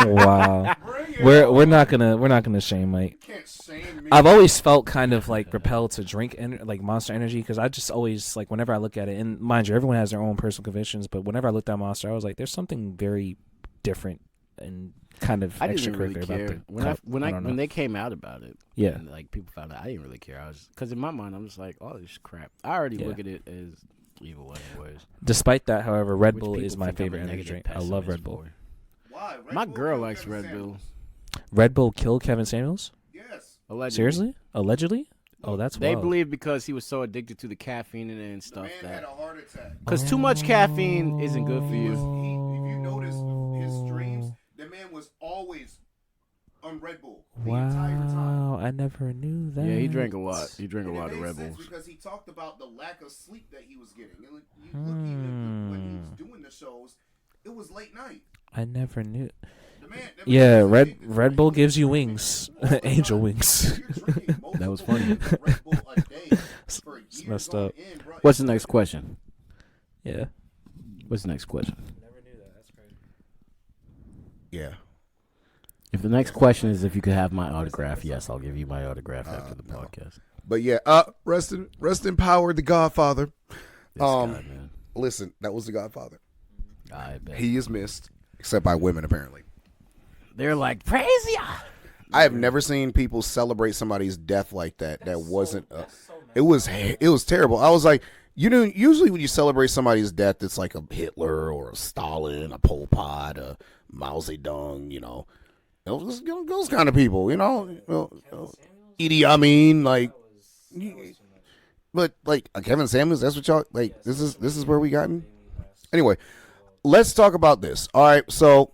wow. We're not gonna shame Mike. Can't shame me. I've always felt kind of like repelled to drink like Monster Energy because I just always like whenever I look at it, and mind you, everyone has their own personal convictions, but whenever I looked at Monster, I was like, there's something very different and kind of I didn't extracurricular really care about when they came out about it. Yeah. And, like people found out, I didn't really care. I was because in my mind I'm just like, oh, this is crap. I already look at it as evil anyways. Despite that, however, Red Which Bull people is my think I'm a favorite energy negative drink. I love Red pessimist Bull. for. Why? My girl likes Red Bull. Red Bull killed Kevin Samuels? Yes. Allegedly. Seriously? Allegedly? Oh, that's They wild. believe because he was so addicted to the caffeine in it and stuff The man had that a heart attack. because too much caffeine isn't good for you. If you notice his streams, the man was always on Red Bull the entire time. Wow, I never knew that. Yeah, he drank a lot. He drank a And it lot of made Red sense Bulls. because he talked about the lack of sleep that he was getting. And you look even when he was doing the shows, it was late night. I never knew. The man Yeah, was Red addicted. Red Bull gives you wings, angel wings. You're drinking That was multiple funny. Red Bull a day for It's years messed on up. end, bro. What's the next question? Yeah. What's the next question? Never knew that. That's crazy. Yeah. If the next question is if you could have my autograph, yes, I'll give you my autograph after the no. podcast. But yeah, rest in power, the Godfather. This guy, man. Listen, that was the Godfather. I bet. He is missed, except by women apparently. They're like, praise ya! I have never seen people celebrate somebody's death like that. That wasn't. It was terrible. I was like, you know, usually when you celebrate somebody's death, it's like a Hitler or a Stalin, a Pol Pot, a Mao Zedong. You know, those kind of people. You know, Idi Amin, like. But like Kevin Samuels, that's what y'all like. This is where we gotten. Anyway, let's talk about this. All right, so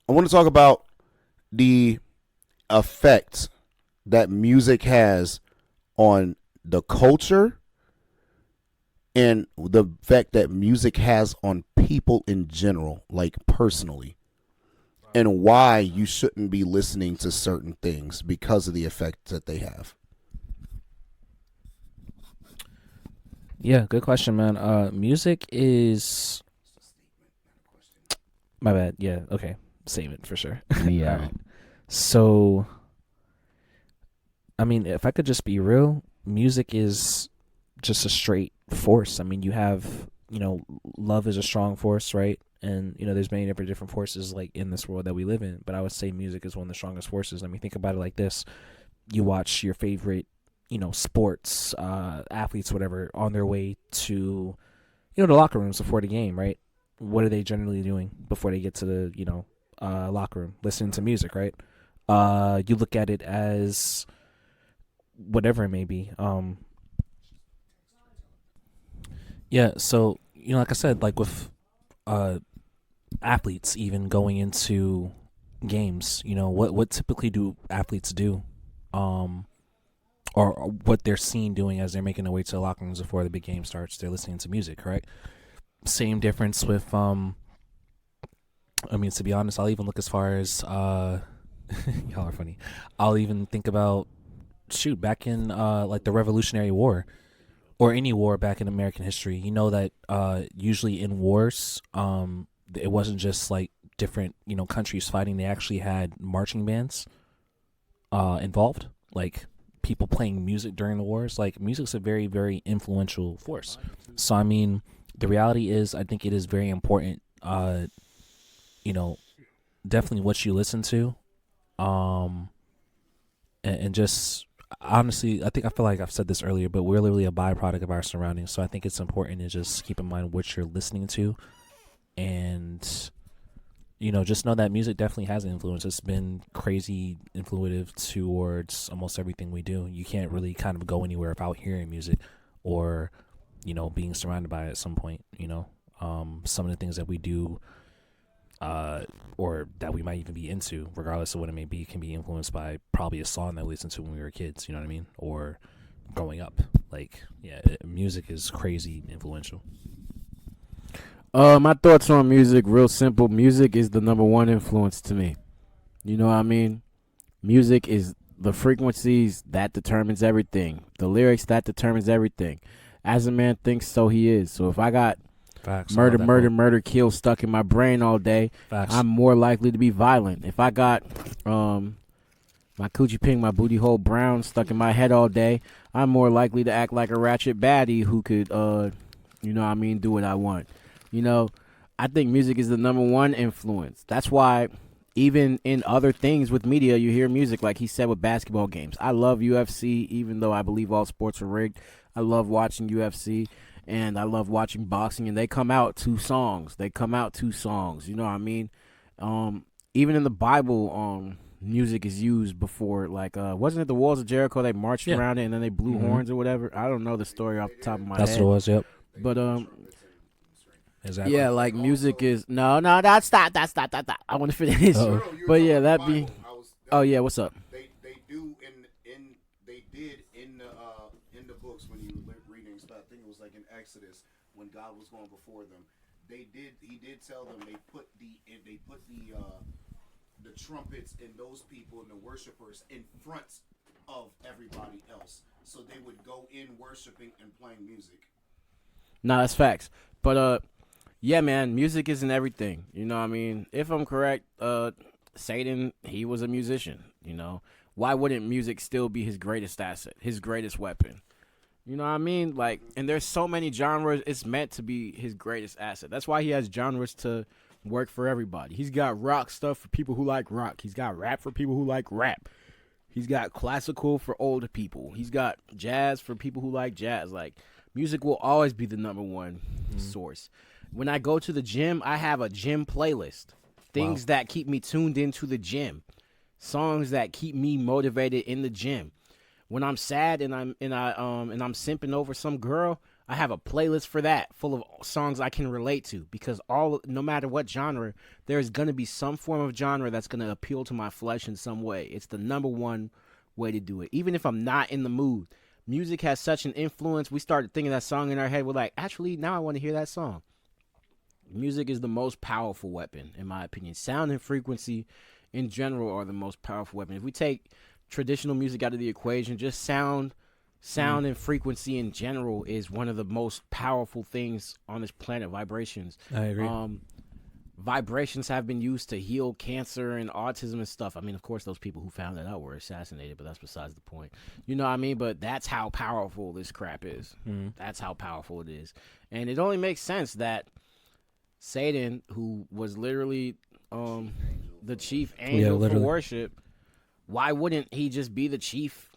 I want to talk about the effect that music has on the culture and the effect that music has on people in general, like personally, and why you shouldn't be listening to certain things because of the effect that they have. Yeah, good question, man. Music is. My bad. Yeah, okay. Save it for sure. Yeah. All right. So, I mean, if I could just be real, music is just a straight force. I mean, you have, love is a strong force, right? And, there's many different forces like in this world that we live in. But I would say music is one of the strongest forces. I mean, think about it like this. You watch your favorite, sports, athletes, whatever, on their way to, the locker rooms before the game, right? What are they generally doing before they get to the, locker room? Listening to music, right? You look at it as whatever it may be. Yeah, so, like I said, like with athletes even going into games, what typically do athletes do? Or what they're seen doing as they're making their way to the locker rooms before the big game starts. They're listening to music, correct? Same difference with, to be honest, I'll even look as far as, y'all are funny. I'll even think about, back in, like the Revolutionary War or any war back in American history. You know that, usually in wars, it wasn't just like different, countries fighting. They actually had marching bands, involved, like people playing music during the wars. Like music's a very, very influential force. So I mean, the reality is, I think it is very important. Definitely what you listen to, and just honestly, I feel like I've said this earlier, but we're literally a byproduct of our surroundings. So I think it's important to just keep in mind what you're listening to, and just know that music definitely has an influence. It's been crazy influential towards almost everything we do. You can't really kind of go anywhere without hearing music or, being surrounded by it at some point, some of the things that we do, or that we might even be into, regardless of what it may be, can be influenced by probably a song that we listened to when we were kids, you know what I mean? Or growing up. Like, yeah, music is crazy influential. My thoughts on music, real simple. Music is the number one influence to me. You know what I mean? Music is The frequencies, that determines everything. The lyrics, that determines everything. As a man thinks, so he is. So if I got Facts. murder, kill stuck in my brain all day, Facts. I'm more likely to be violent. If I got my coochie pink, my booty hole brown stuck in my head all day, I'm more likely to act like a ratchet baddie who could, do what I want. I think music is the number one influence. That's why even in other things with media, you hear music, like he said with basketball games. I love UFC, even though I believe all sports are rigged. I love watching UFC, and I love watching boxing, and they come out two songs. You know what I mean? Even in the Bible, music is used before. Like, wasn't it the Walls of Jericho? They marched around it, and then they blew horns or whatever. I don't know the story off the top of my head. That's what it was, yep. But, Exactly. yeah, like music is that's stop. I want to finish. But yeah, that be. Oh yeah, what's up? They did in the books when you were reading. I think it was like in Exodus when God was going before them. He did tell them they put the trumpets and those people and the worshipers in front of everybody else, so they would go in worshiping and playing music. Nah, that's facts. But yeah, man, music isn't everything. You know what I mean? If I'm correct, Satan, he was a musician, Why wouldn't music still be his greatest asset, his greatest weapon? You know what I mean? Like, and there's so many genres, it's meant to be his greatest asset. That's why he has genres to work for everybody. He's got rock stuff for people who like rock. He's got rap for people who like rap. He's got classical for older people. He's got jazz for people who like jazz. Like, music will always be the number one source. When I go to the gym, I have a gym playlist. Things that keep me tuned into the gym. Songs that keep me motivated in the gym. When I'm sad and I'm simping over some girl, I have a playlist for that, full of songs I can relate to. Because no matter what genre, there's gonna be some form of genre that's gonna appeal to my flesh in some way. It's the number one way to do it. Even if I'm not in the mood, music has such an influence. We started thinking that song in our head. We're like, actually, now I want to hear that song. Music is the most powerful weapon, in my opinion. Sound and frequency in general are the most powerful weapon. If we take traditional music out of the equation, just sound and frequency in general is one of the most powerful things on this planet. Vibrations. I agree. Vibrations have been used to heal cancer and autism and stuff. I mean, of course, those people who found that out were assassinated, but that's besides the point. You know what I mean? But that's how powerful this crap is. That's how powerful it is. And it only makes sense that Satan, who was literally the chief angel for worship, why wouldn't he just be the chief?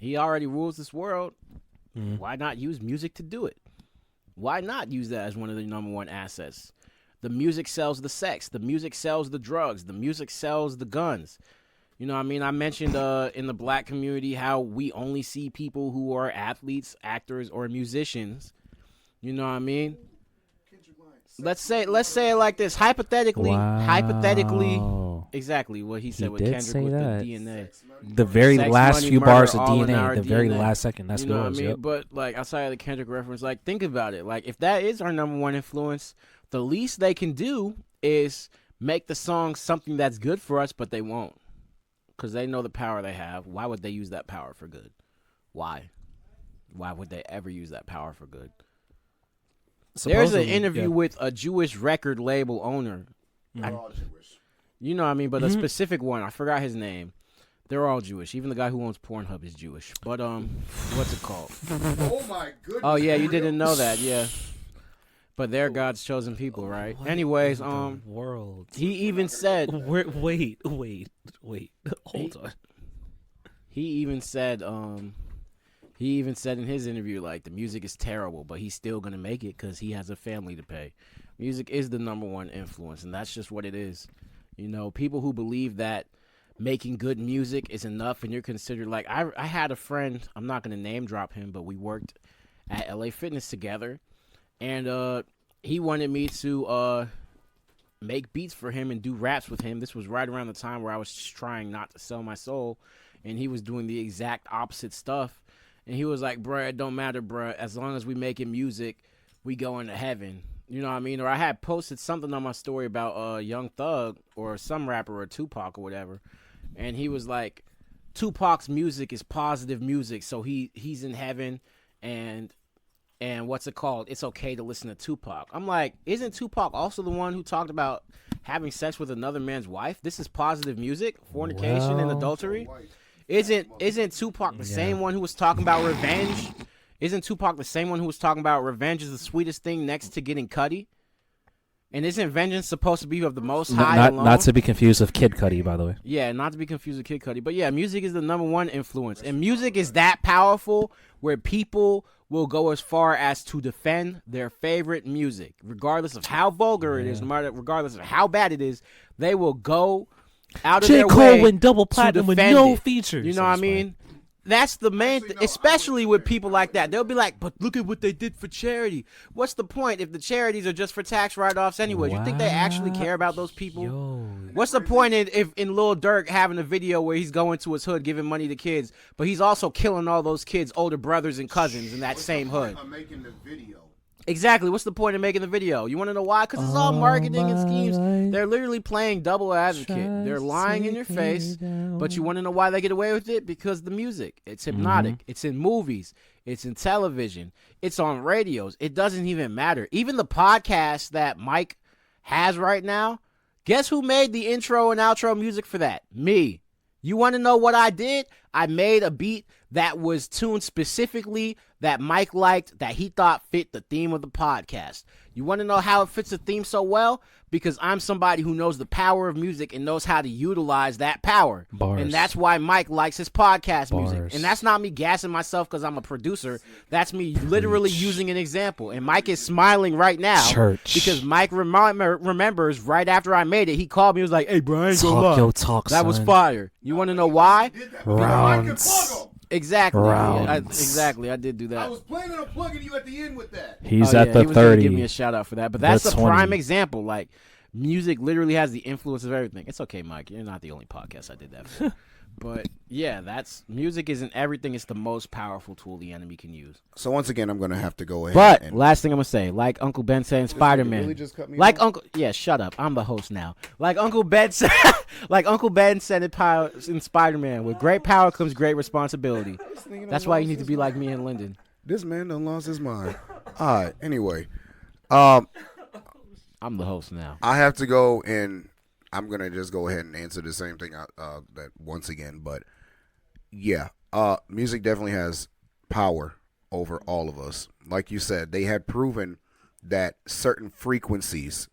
He already rules this world. Why not use music to do it? Why not use that as one of the number one assets? The music sells the sex. The music sells the drugs. The music sells the guns. You know what I mean? I mentioned in the black community how we only see people who are athletes, actors, or musicians. You know what I mean? Let's say it like this. Hypothetically, exactly what he said with Kendrick with that. the DNA. The very Sex, last money, few murder, bars of all in our DNA, the very DNA. last second. That's You know what what I it was. mean? Yep. But like outside of the Kendrick reference, like think about it. Like if that is our number one influence, the least they can do is make the song something that's good for us, but they won't. Because they know the power they have. Why would they use that power for good? Why? Why would they ever use that power for good? There's an interview with a Jewish record label owner. They're all Jewish. You know what I mean? But a specific one. I forgot his name. They're all Jewish. Even the guy who owns Pornhub is Jewish. But what's it called? Oh my goodness. Oh yeah, you didn't know that, yeah. But they're God's chosen people, right? Anyways, world. he even said Wait. Hold on. He even said in his interview, like, the music is terrible, but he's still gonna make it because he has a family to pay. Music is the number one influence, and that's just what it is. You know, people who believe that making good music is enough, and you're considered like I had a friend. I'm not gonna name drop him, but we worked at LA Fitness together, and he wanted me to make beats for him and do raps with him. This was right around the time where I was just trying not to sell my soul, and he was doing the exact opposite stuff. And he was like, bruh, it don't matter, bruh. As long as we making music, we going to heaven. You know what I mean? Or I had posted something on my story about Young Thug or some rapper or Tupac or whatever. And he was like, Tupac's music is positive music, so he's in heaven, and what's it called? It's okay to listen to Tupac. I'm like, isn't Tupac also the one who talked about having sex with another man's wife? This is positive music, fornication and adultery. Isn't Tupac the same one who was talking about revenge? Isn't Tupac the same one who was talking about revenge is the sweetest thing next to getting Cudi? And isn't vengeance supposed to be of the Most High alone? Not to be confused with Kid Cudi, by the way. Yeah, not to be confused with Kid Cudi. But yeah, music is the #1 influence. And music is that powerful where people will go as far as to defend their favorite music. Regardless of how vulgar it is, regardless of how bad it is, they will go out of their way. J. Cole went double platinum with no features. You know what I mean? That's the main thing, especially with people like that. They'll be like, but look at what they did for charity. What's the point if the charities are just for tax write-offs anyway? You think they actually care about those people? What's the point in Lil Durk having a video where he's going to his hood giving money to kids, but he's also killing all those kids' older brothers and cousins in that same hood? I'm making the video. Exactly. What's the point of making the video? You want to know why? Because it's all marketing and schemes. They're literally playing double advocate. They're lying in your face, but you want to know why they get away with it? Because the music. It's hypnotic. It's in movies. It's in television. It's on radios. It doesn't even matter. Even the podcast that Mike has right now, guess who made the intro and outro music for that? Me. You want to know what I did? I made a beat that was tuned specifically that Mike liked, that he thought fit the theme of the podcast. You want to know how it fits the theme so well? Because I'm somebody who knows the power of music and knows how to utilize that power. Bars. And that's why Mike likes his podcast music. And that's not me gassing myself because I'm a producer. That's me literally using an example. And Mike is smiling right now because Mike remembers right after I made it, he called me. He was like, "Hey, bro, I ain't gonna lie. That was fire." You want to know why? Rounds. Exactly. Rounds. Exactly. I did do that. I was planning on plugging you at the end with that. He's at the he was 30. Give me a shout out for that. But that's The a 20. prime example. Like, music literally has the influence of everything. It's okay, Mike. You're not the only podcast I did that for. But yeah, music isn't everything. It's the most powerful tool the enemy can use. So once again, I'm gonna have to go ahead. But last thing I'm gonna say, like Uncle Ben said in Spider-Man, really just cut me like off? shut up. I'm the host now. Like Uncle Ben said, in Spider-Man, with great power comes great responsibility. That's why you need to be like me and Linden. This man done lost his mind. All right. Anyway, I'm the host now. I have to go, and I'm gonna just go ahead and answer the same thing that once again. But yeah, music definitely has power over all of us. Like you said, they had proven that certain frequencies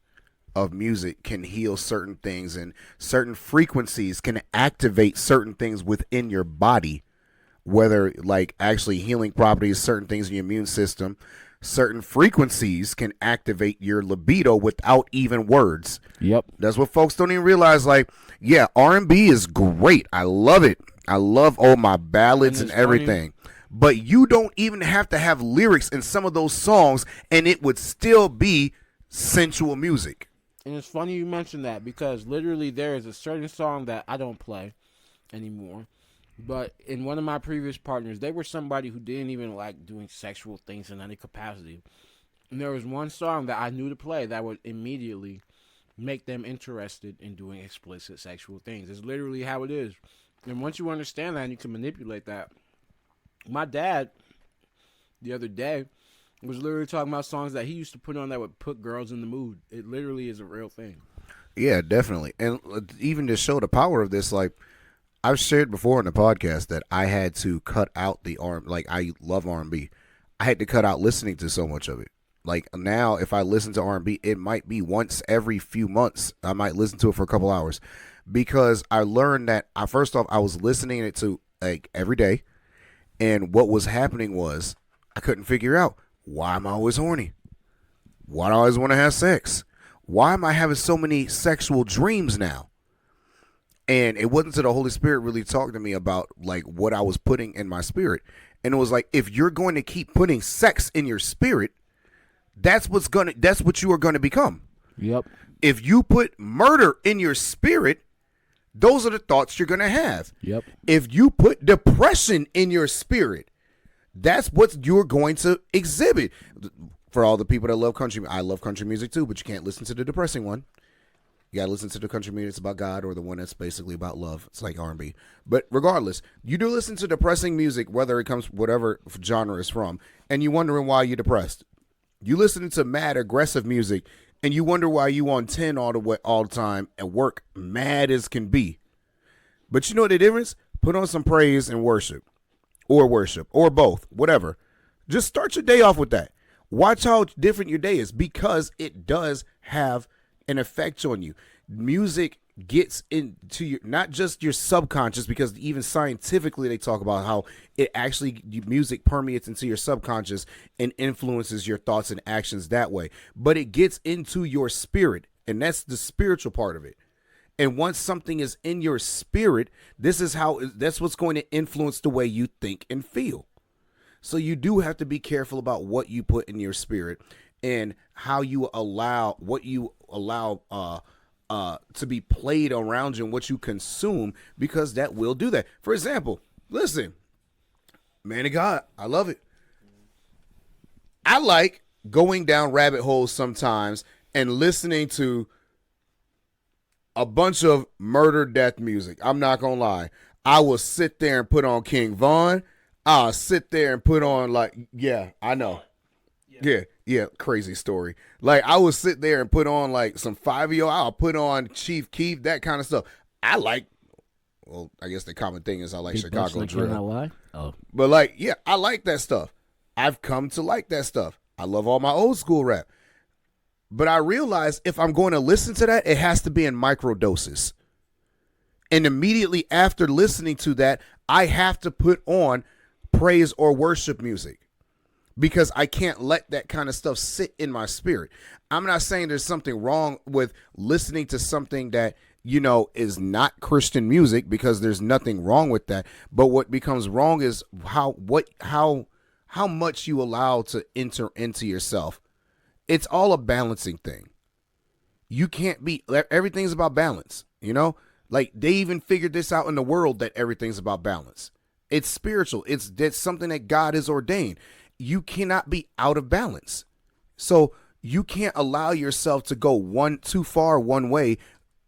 of music can heal certain things, and certain frequencies can activate certain things within your body, whether like actually healing properties, certain things in your immune system. Certain frequencies can activate your libido without even words. Yep. That's what folks don't even realize. Like, yeah, R&B is great. I love it. I love all my ballads and everything. But you don't even have to have lyrics in some of those songs, and it would still be sensual music. And it's funny you mentioned that, because literally there is a certain song that I don't play anymore. But in one of my previous partners, they were somebody who didn't even like doing sexual things in any capacity. And there was one song that I knew to play that would immediately make them interested in doing explicit sexual things. It's literally how it is. And once you understand that and you can manipulate that. My dad, the other day, was literally talking about songs that he used to put on that would put girls in the mood. It literally is a real thing. Yeah, definitely. And even to show the power of this, like, I've shared before in the podcast that I had to cut out the R&B. Like, I love R&B. I had to cut out listening to so much of it. Like, now, if I listen to R&B, it might be once every few months. I might listen to it for a couple hours, because I learned that, first off, I was listening it to, like, every day, and what was happening was I couldn't figure out, why am I always horny? Why do I always want to have sex? Why am I having so many sexual dreams now? And it wasn't until the Holy Spirit really talked to me about like what I was putting in my spirit. And it was like, if you're going to keep putting sex in your spirit, that's what you are going to become. Yep. If you put murder in your spirit, those are the thoughts you're going to have. Yep. If you put depression in your spirit, that's what you're going to exhibit. For all the people that love country, I love country music too, but you can't listen to the depressing one. You gotta listen to the country music that's about God or the one that's basically about love. It's like R&B. But regardless, you do listen to depressing music, whether it comes whatever genre it's from, and you wondering why you're depressed. You listening to mad aggressive music, and you wonder why you on 10 all the time and work mad as can be. But you know the difference? Put on some praise and worship, or both, whatever. Just start your day off with that. Watch how different your day is, because it does have an effect on you. Music gets into your, not just your subconscious, because even scientifically they talk about how it actually, music permeates into your subconscious and influences your thoughts and actions that way. But it gets into your spirit, and that's the spiritual part of it. And once something is in your spirit, that's what's going to influence the way you think and feel. So you do have to be careful about what you put in your spirit and how you allow to be played around you and what you consume, because that will do that. For example, listen, man of God, I love it. I like going down rabbit holes sometimes and listening to a bunch of murder death music. I'm not gonna lie. I will sit there and put on King Von. I'll sit there and put on I know. Yeah, crazy story. Like, I would sit there and put on like some 5-0. I'll put on Chief Keef, that kind of stuff. I guess the common thing is I like Chicago drill. But I like that stuff. I've come to like that stuff. I love all my old school rap. But I realize if I'm going to listen to that, it has to be in micro doses. And immediately after listening to that, I have to put on praise or worship music, because I can't let that kind of stuff sit in my spirit. I'm not saying there's something wrong with listening to something that, is not Christian music, because there's nothing wrong with that. But what becomes wrong is how much you allow to enter into yourself. It's all a balancing thing. You can't everything's about balance, Like, they even figured this out in the world, that everything's about balance. It's spiritual. That's something that God has ordained. You cannot be out of balance. So you can't allow yourself to go too far one way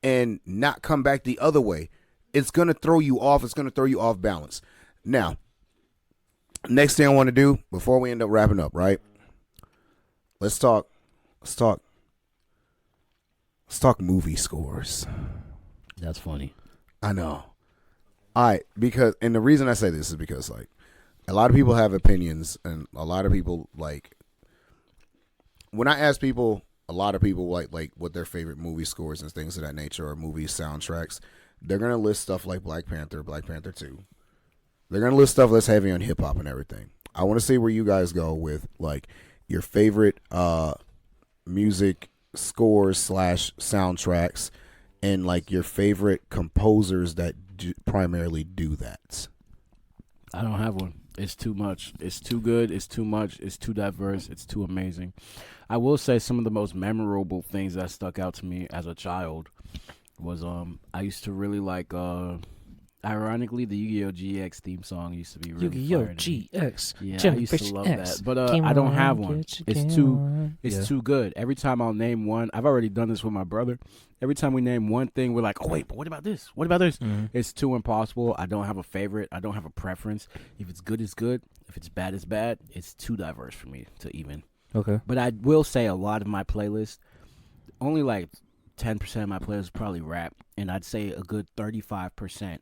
and not come back the other way. It's going to throw you off. It's going to throw you off balance. Now, next thing I want to do before we end up wrapping up, right? Let's talk movie scores. That's funny. I know. All right, and the reason I say this is because, like, a lot of people have opinions, and a lot of people, like, when I ask people, a lot of people like what their favorite movie scores and things of that nature, or movie soundtracks, they're gonna list stuff like Black Panther 2. They're gonna list stuff that's heavy on hip hop and everything. I want to see where you guys go with, like, your favorite music scores / soundtracks, and, like, your favorite composers that primarily do that. I don't have one. It's too much. It's too good. It's too much. It's too diverse. It's too amazing. I will say some of the most memorable things that stuck out to me as a child was I used to really like ironically the Yu-Gi-Oh! GX theme song used to be really Yu-Gi-Oh! GX. Yeah, I used to love that. But I don't have one. It's too good. Every time I'll name one, I've already done this with my brother. Every time we name one thing, we're like, oh, wait, but what about this? What about this? Mm-hmm. It's too impossible. I don't have a favorite. I don't have a preference. If it's good, it's good. If it's bad, it's bad. It's too diverse for me to even. Okay. But I will say a lot of my playlist, only like 10% of my playlist is probably rap, and I'd say a good 35%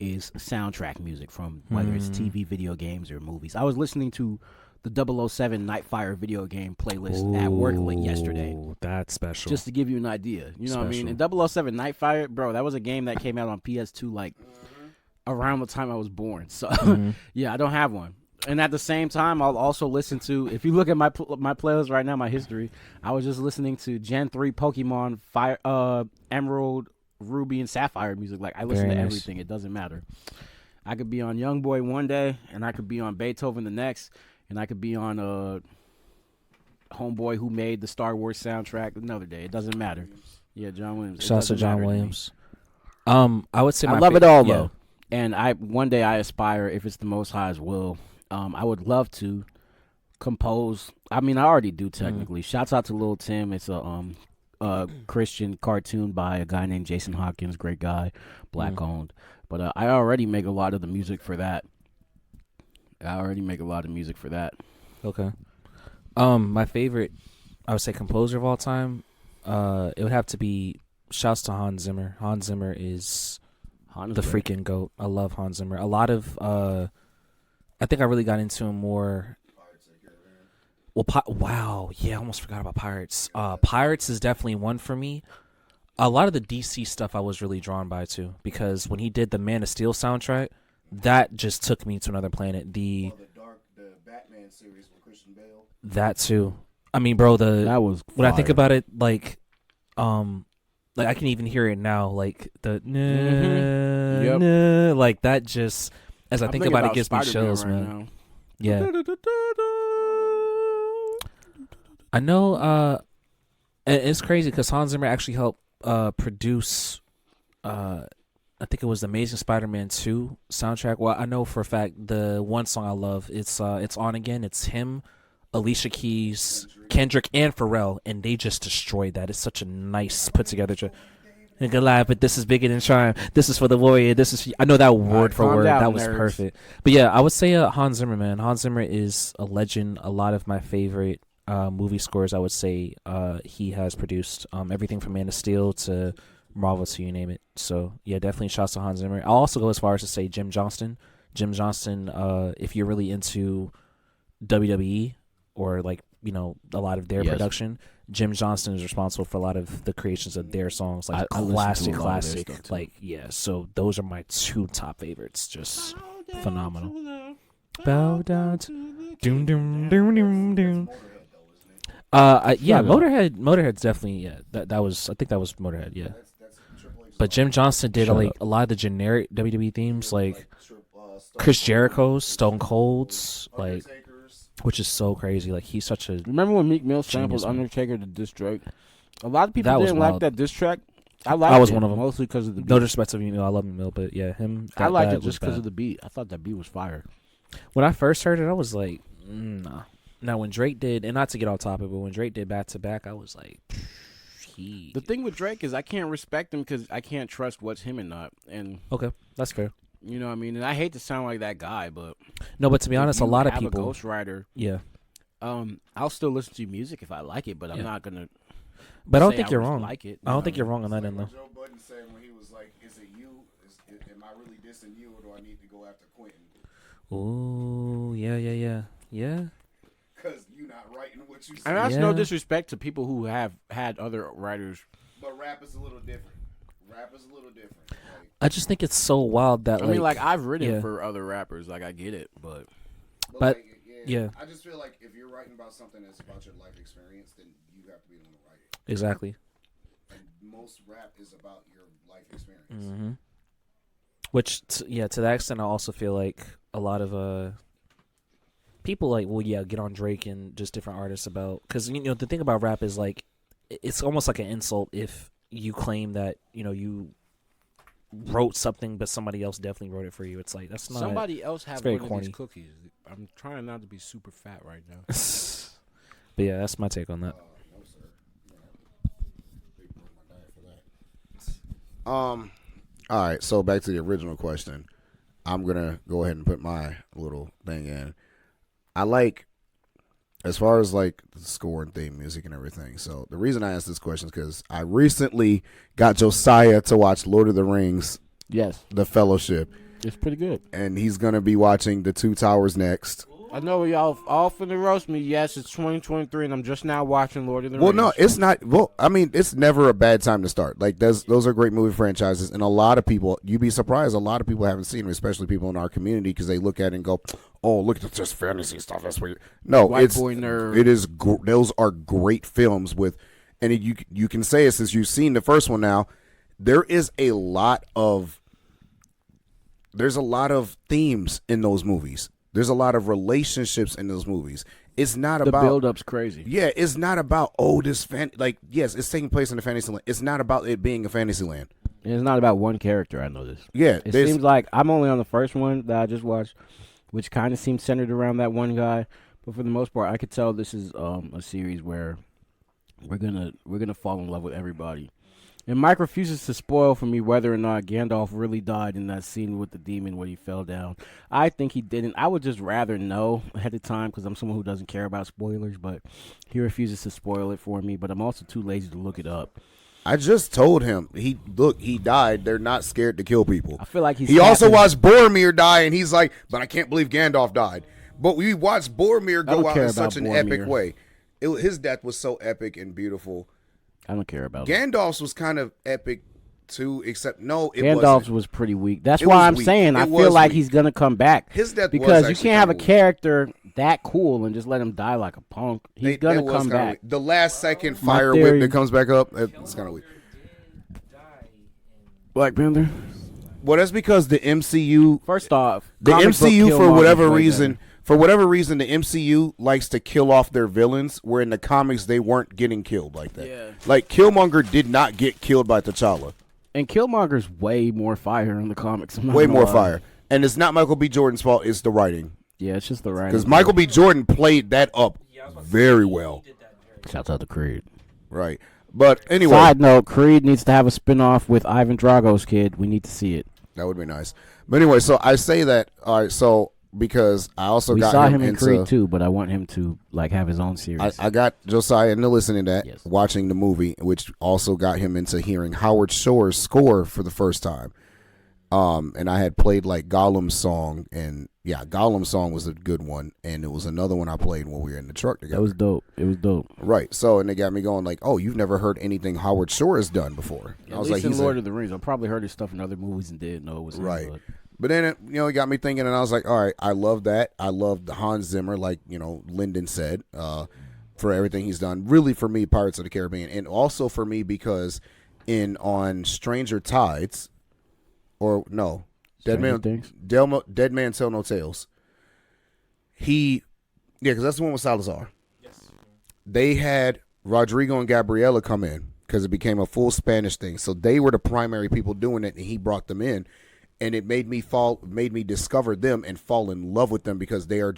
is soundtrack music from whether it's TV, video games, or movies. I was listening to the 007 Nightfire video game playlist at work yesterday. That's special. Just to give you an idea. You know what I mean? And 007 Nightfire, bro, that was a game that came out on PS2 like around the time I was born. So, yeah, I don't have one. And at the same time, I'll also listen to, if you look at my playlist right now, my history, I was just listening to Gen 3 Pokemon, Emerald, Ruby, and Sapphire music. Like, I listen to everything. It doesn't matter. I could be on Youngboy one day, and I could be on Beethoven the next, and I could be on Homeboy who made the Star Wars soundtrack another day. It doesn't matter. Yeah, John Williams. Shouts to John Williams. I would say I love it all, though. And one day I aspire, if it's the Most High's will, I would love to compose. I mean, I already do technically. Shouts out to Lil Tim. It's a Christian cartoon by a guy named Jason Hawkins, great guy, black owned. But I already make a lot of the music for that. Okay. My favorite, I would say, composer of all time, it would have to be. Shouts to Hans Zimmer. Hans Zimmer is the freaking GOAT. I love Hans Zimmer. A lot of, I think I really got into him more. Well, wow, yeah, I almost forgot about Pirates. Pirates is definitely one for me. A lot of the DC stuff I was really drawn by too, because when he did the Man of Steel soundtrack, that just took me to another planet. The Batman series with Christian Bale. That too. I mean, bro, that was when fire. I think about it, like I can even hear it now, like the nah, like that. Just as I think about it, gives me chills, right man. now. Yeah, I know. And it's crazy because Hans Zimmer actually helped produce. I think it was the Amazing Spider-Man 2 soundtrack. Well, I know for a fact the one song I love. It's On Again. It's him, Alicia Keys, Kendrick, and Pharrell, and they just destroyed that. It's such a nice put together. Nigga live, but this is bigger than Charm. This is for the warrior. This is. I know that word for word. That was perfect. But yeah, I would say Hans Zimmer, man. Hans Zimmer is a legend. A lot of my favorite movie scores, I would say, he has produced. Everything from Man of Steel to Marvel, to you name it. So yeah, definitely shouts to Hans Zimmer. I'll also go as far as to say Jim Johnston. Jim Johnston, if you're really into WWE or like, you know, a lot of their production, Jim Johnston is responsible for a lot of the creations of their songs, like classic. Like, yeah, so those are my two top favorites. Just phenomenal. Bow down to doom doom doom doom doom. Yeah, Motorhead's definitely that was, I think that was Motorhead, yeah. But Jim Johnston did a lot of the generic WWE themes, like Chris Jericho's, Stone Cold's, like, which is so crazy. Like, he's such a. Remember when Meek Mill sampled Undertaker to diss Drake? A lot of people That was didn't like wild. that diss track. I was one of them. mostly because of the beat. No disrespect to I love Meek Mill, but yeah, him. I liked it was just because bad. of the beat. I thought that beat was fire. When I first heard it, I was like, nah. Now when Drake did, and not to get off topic, but when Drake did back to back, I was like, The thing with Drake is I can't respect him because I can't trust what's him and not. And okay, that's fair. you know what I mean? And I hate to sound like that guy, but No, but to be if honest, a you lot of have people. a ghostwriter. Yeah, I'll still listen to your music if I like it, but I'm not gonna. but I don't say think you're wrong. Like it, I don't think you're wrong on that end, though. Joe Budden said when he was like, "Is it you? Am I really dissing you, or do I need to go after Quentin?" Ooh, yeah. Because you not writing what you say. And that's no disrespect to people who have had other writers. But rap is a little different. Like, I just think it's so wild that I mean, like I've written for other rappers, like I get it, but But, like, yeah. I just feel like if you're writing about something that's about your life experience, then you have to be able to write it. Exactly. And most rap is about your life experience. Mm-hmm. Which, to that extent, I also feel like a lot of people like, well, yeah, get on Drake and just different artists about, because you know the thing about rap is like it's almost like an insult if you claim that you wrote something but somebody else definitely wrote it for you. It's like that's not somebody else have very one of corny. these cookies. I'm trying not to be super fat right now. But yeah, that's my take on that. No, sir. They broke my diet for that. All right, so back to the original question. I'm gonna go ahead and put my little thing in. I like, as far as like the score and theme music and everything. So the reason I asked this question is because I recently got Josiah to watch Lord of the Rings, Yes, The Fellowship, it's pretty good. and he's gonna be watching The Two Towers next. I know y'all all finna roast me. Yes, it's 2023, and I'm just now watching Lord of the Well, Rings. no, it's not. Well, I mean, it's never a bad time to start. Like, those are great movie franchises, and a lot of people, you'd be surprised, a lot of people haven't seen them, especially people in our community, because they look at it and go, "Oh, look at this fantasy stuff. That's weird." No, White boy nerd. It is. Those are great films with, and you can say it since you've seen the first one now. There's a lot of themes in those movies. There's a lot of relationships in those movies. It's not the about build-up's crazy. Yeah, it's not about yes, it's taking place in a fantasy land. It's not about it being a fantasy land. And it's not about one character. I know this. Yeah, It seems like I'm only on the first one that I just watched, which kind of seems centered around that one guy. But for the most part, I could tell this is a series where we're gonna fall in love with everybody. And Mike refuses to spoil for me whether or not Gandalf really died in that scene with the demon where he fell down. I think he didn't. I would just rather know ahead of time because I'm someone who doesn't care about spoilers, but he refuses to spoil it for me. But I'm also too lazy to look it up. I just told him he died. They're not scared to kill people. I feel like he also watched Boromir die, and he's like, but I can't believe Gandalf died. But we watched Boromir go out in such an epic way. His death was so epic and beautiful. I don't care about Gandalf's was kind of epic too, except Gandalf's was pretty weak. That's why I'm saying I feel like he's gonna come back. His death because you can't have a character that cool and just let him die like a punk. He's gonna come back. The last second fire whip that comes back up, it's kind of weak. Black Panther. Well, that's because the MCU. First off, the MCU for whatever reason. For whatever reason, the MCU likes to kill off their villains, where in the comics they weren't getting killed like that. Yeah. Like, Killmonger did not get killed by T'Challa. And Killmonger's way more fire in the comics. Way more fire. And it's not Michael B. Jordan's fault, it's the writing. Yeah, it's just the writing. Because Michael B. Jordan played that up very well. Shouts out to Creed. Right. But anyway. Side note, Creed needs to have a spinoff with Ivan Drago's kid. We need to see it. That would be nice. But anyway, so I say that, all right, so... Because I also we got saw him in into, Creed too, but I want him to like have his own series. I got Josiah into listening to that, yes. Watching the movie, which also got him into hearing Howard Shore's score for the first time. And I had played like Gollum's song, and yeah, Gollum's song was a good one, and it was another one I played when we were in the truck together. That was dope. It was dope. Right. So, and they got me going like, oh, you've never heard anything Howard Shore has done before. I was like, he's Lord of the Rings. I probably heard his stuff in other movies and didn't know it was right. him, But then it got me thinking, and I was like, all right, I love that. I love the Hans Zimmer, like, Linden said, for everything he's done. Really, for me, Pirates of the Caribbean. And also for me, because on Stranger Tides, or no, Dead Man Tell No Tales, because that's the one with Salazar. Yes. They had Rodrigo and Gabriela come in, because it became a full Spanish thing. So they were the primary people doing it, and he brought them in. And it made me discover them and fall in love with them, because they are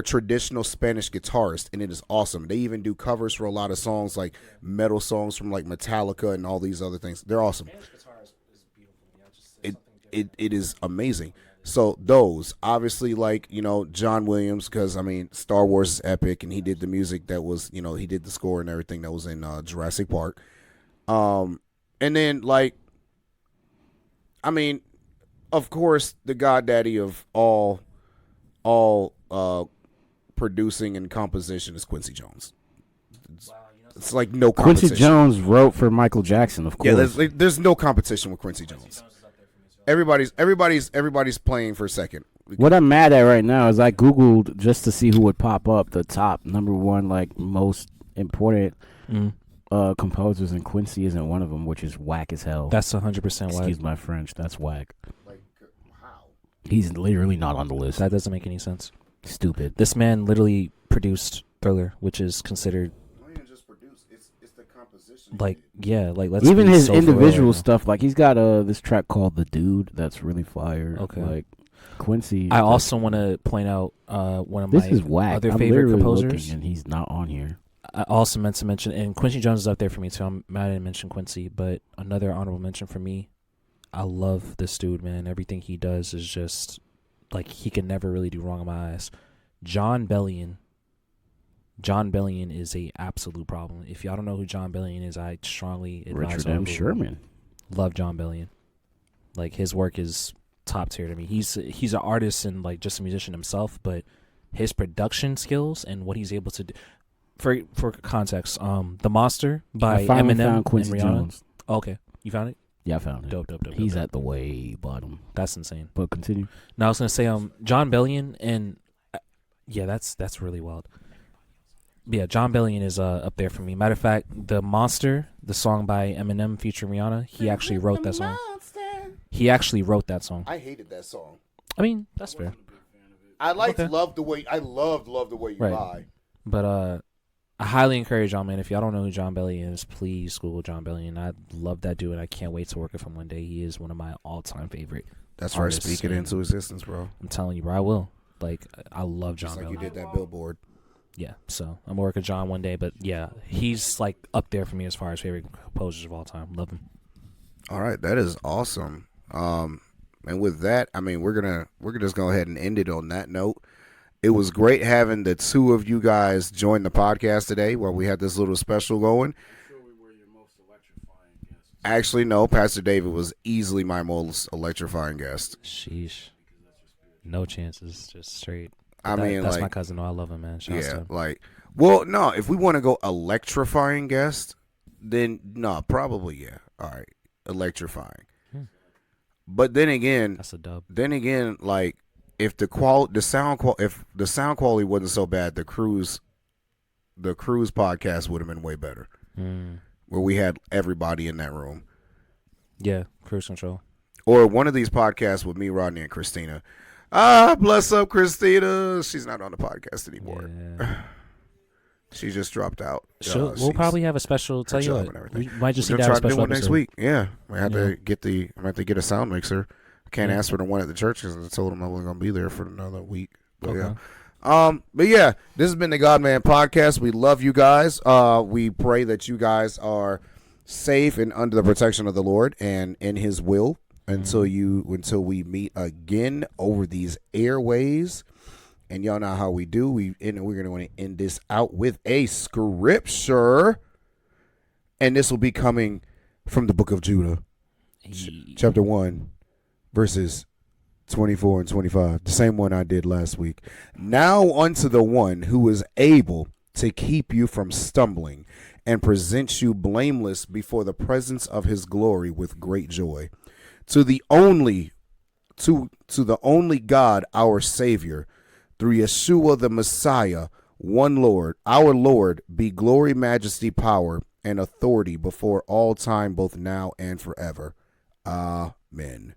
traditional Spanish guitarists, and it is awesome. They even do covers for a lot of songs, like metal songs from like Metallica and all these other things. They're awesome. Spanish guitar is beautiful. It is amazing. So those, obviously, like, John Williams, because I mean Star Wars is epic, and he did the music that was, he did the score and everything that was in Jurassic Park. And then like, I mean, of course, the goddaddy of all producing and composition is Quincy Jones. It's like no competition. Quincy Jones wrote for Michael Jackson, of course. Yeah, there's no competition with Quincy Jones. Everybody's playing for second. What I'm mad at right now is I Googled just to see who would pop up the top number one, like, most important composers, and Quincy isn't one of them, which is whack as hell. That's 100% whack. Excuse my French. That's whack. Like, how? He's literally not on the list. That doesn't make any sense. Stupid. This man literally produced Thriller, which is considered. Not even just produce. It's the composition. Like, yeah, like let's even his so individual stuff. Like, he's got this track called "The Dude" that's really fire. Okay. Like, Quincy. I also want to point out one of this my is whack. other I'm favorite literally composers, looking, and he's not on here. I also meant to mention, and Quincy Jones is up there for me too. I'm mad I didn't mention Quincy, but another honorable mention for me. I love this dude, man. Everything he does is just like he can never really do wrong in my eyes. John Bellion. John Bellion is a absolute problem. If y'all don't know who John Bellion is, I strongly advise. Richard M. Sherman. Love John Bellion. Like, his work is top tier to me. He's an artist and like just a musician himself, but his production skills and what he's able to do. For context, The Monster by Eminem found Quincy and Rihanna. Jones. Oh, okay, you found it? Yeah, I found it. Dope. He's at the way bottom. That's insane. But continue. Now I was gonna say John Bellion and yeah, that's really wild. Yeah, John Bellion is up there for me. Matter of fact, The Monster, the song by Eminem featuring Rihanna, he actually wrote that song. I hated that song. I mean, that's fair. I loved the way you lie. But I highly encourage y'all, man. If y'all don't know who John Bellion is, please Google John Bellion. I love that dude, and I can't wait to work with him one day. He is one of my all-time favorite. That's right. Speak it into existence, bro. I'm telling you, bro. I will. Like, I love John Bellion. You did that billboard. Yeah, so I'm gonna work with John one day, but yeah, he's like up there for me as far as favorite composers of all time. Love him. All right, that is awesome. And with that, I mean, we're gonna just go ahead and end it on that note. It was great having the two of you guys join the podcast today, where we had this little special going. I'm sure we were your most electrifying guests. Actually, no, Pastor David was easily my most electrifying guest. Sheesh, no chances, just straight. I mean, that's like, my cousin. Oh, I love him, man. Shouts to yeah, him. like, well, no, if we want to go electrifying guest, then no, probably yeah. All right, electrifying. But then again, That's a dub. Then again, like if the sound quality wasn't so bad, the cruise podcast would have been way better. Where we had everybody in that room. Yeah, cruise control. Or one of these podcasts with me, Rodney, and Christina. Ah, bless up, Christina. She's not on the podcast anymore. Yeah. She just dropped out. We'll probably have a special. Tell you what, we might just need to have a try to do special one next episode. week. Yeah, I have to get a sound mixer. I can't ask for the one at the church because I told them I wasn't gonna be there for another week. But Okay. But yeah, this has been the Godman podcast. We love you guys. We pray that you guys are safe and under the protection of the Lord and in His will until we meet again over these airways. And y'all know how we do. We're going to want to end this out with a scripture. And this will be coming from the book of Judah, chapter 1, verses 24 and 25. The same one I did last week. Now unto the one who is able to keep you from stumbling and present you blameless before the presence of his glory with great joy. To the only God, our Savior, through Yeshua the Messiah, one Lord, our Lord, be glory, majesty, power, and authority before all time, both now and forever. Amen.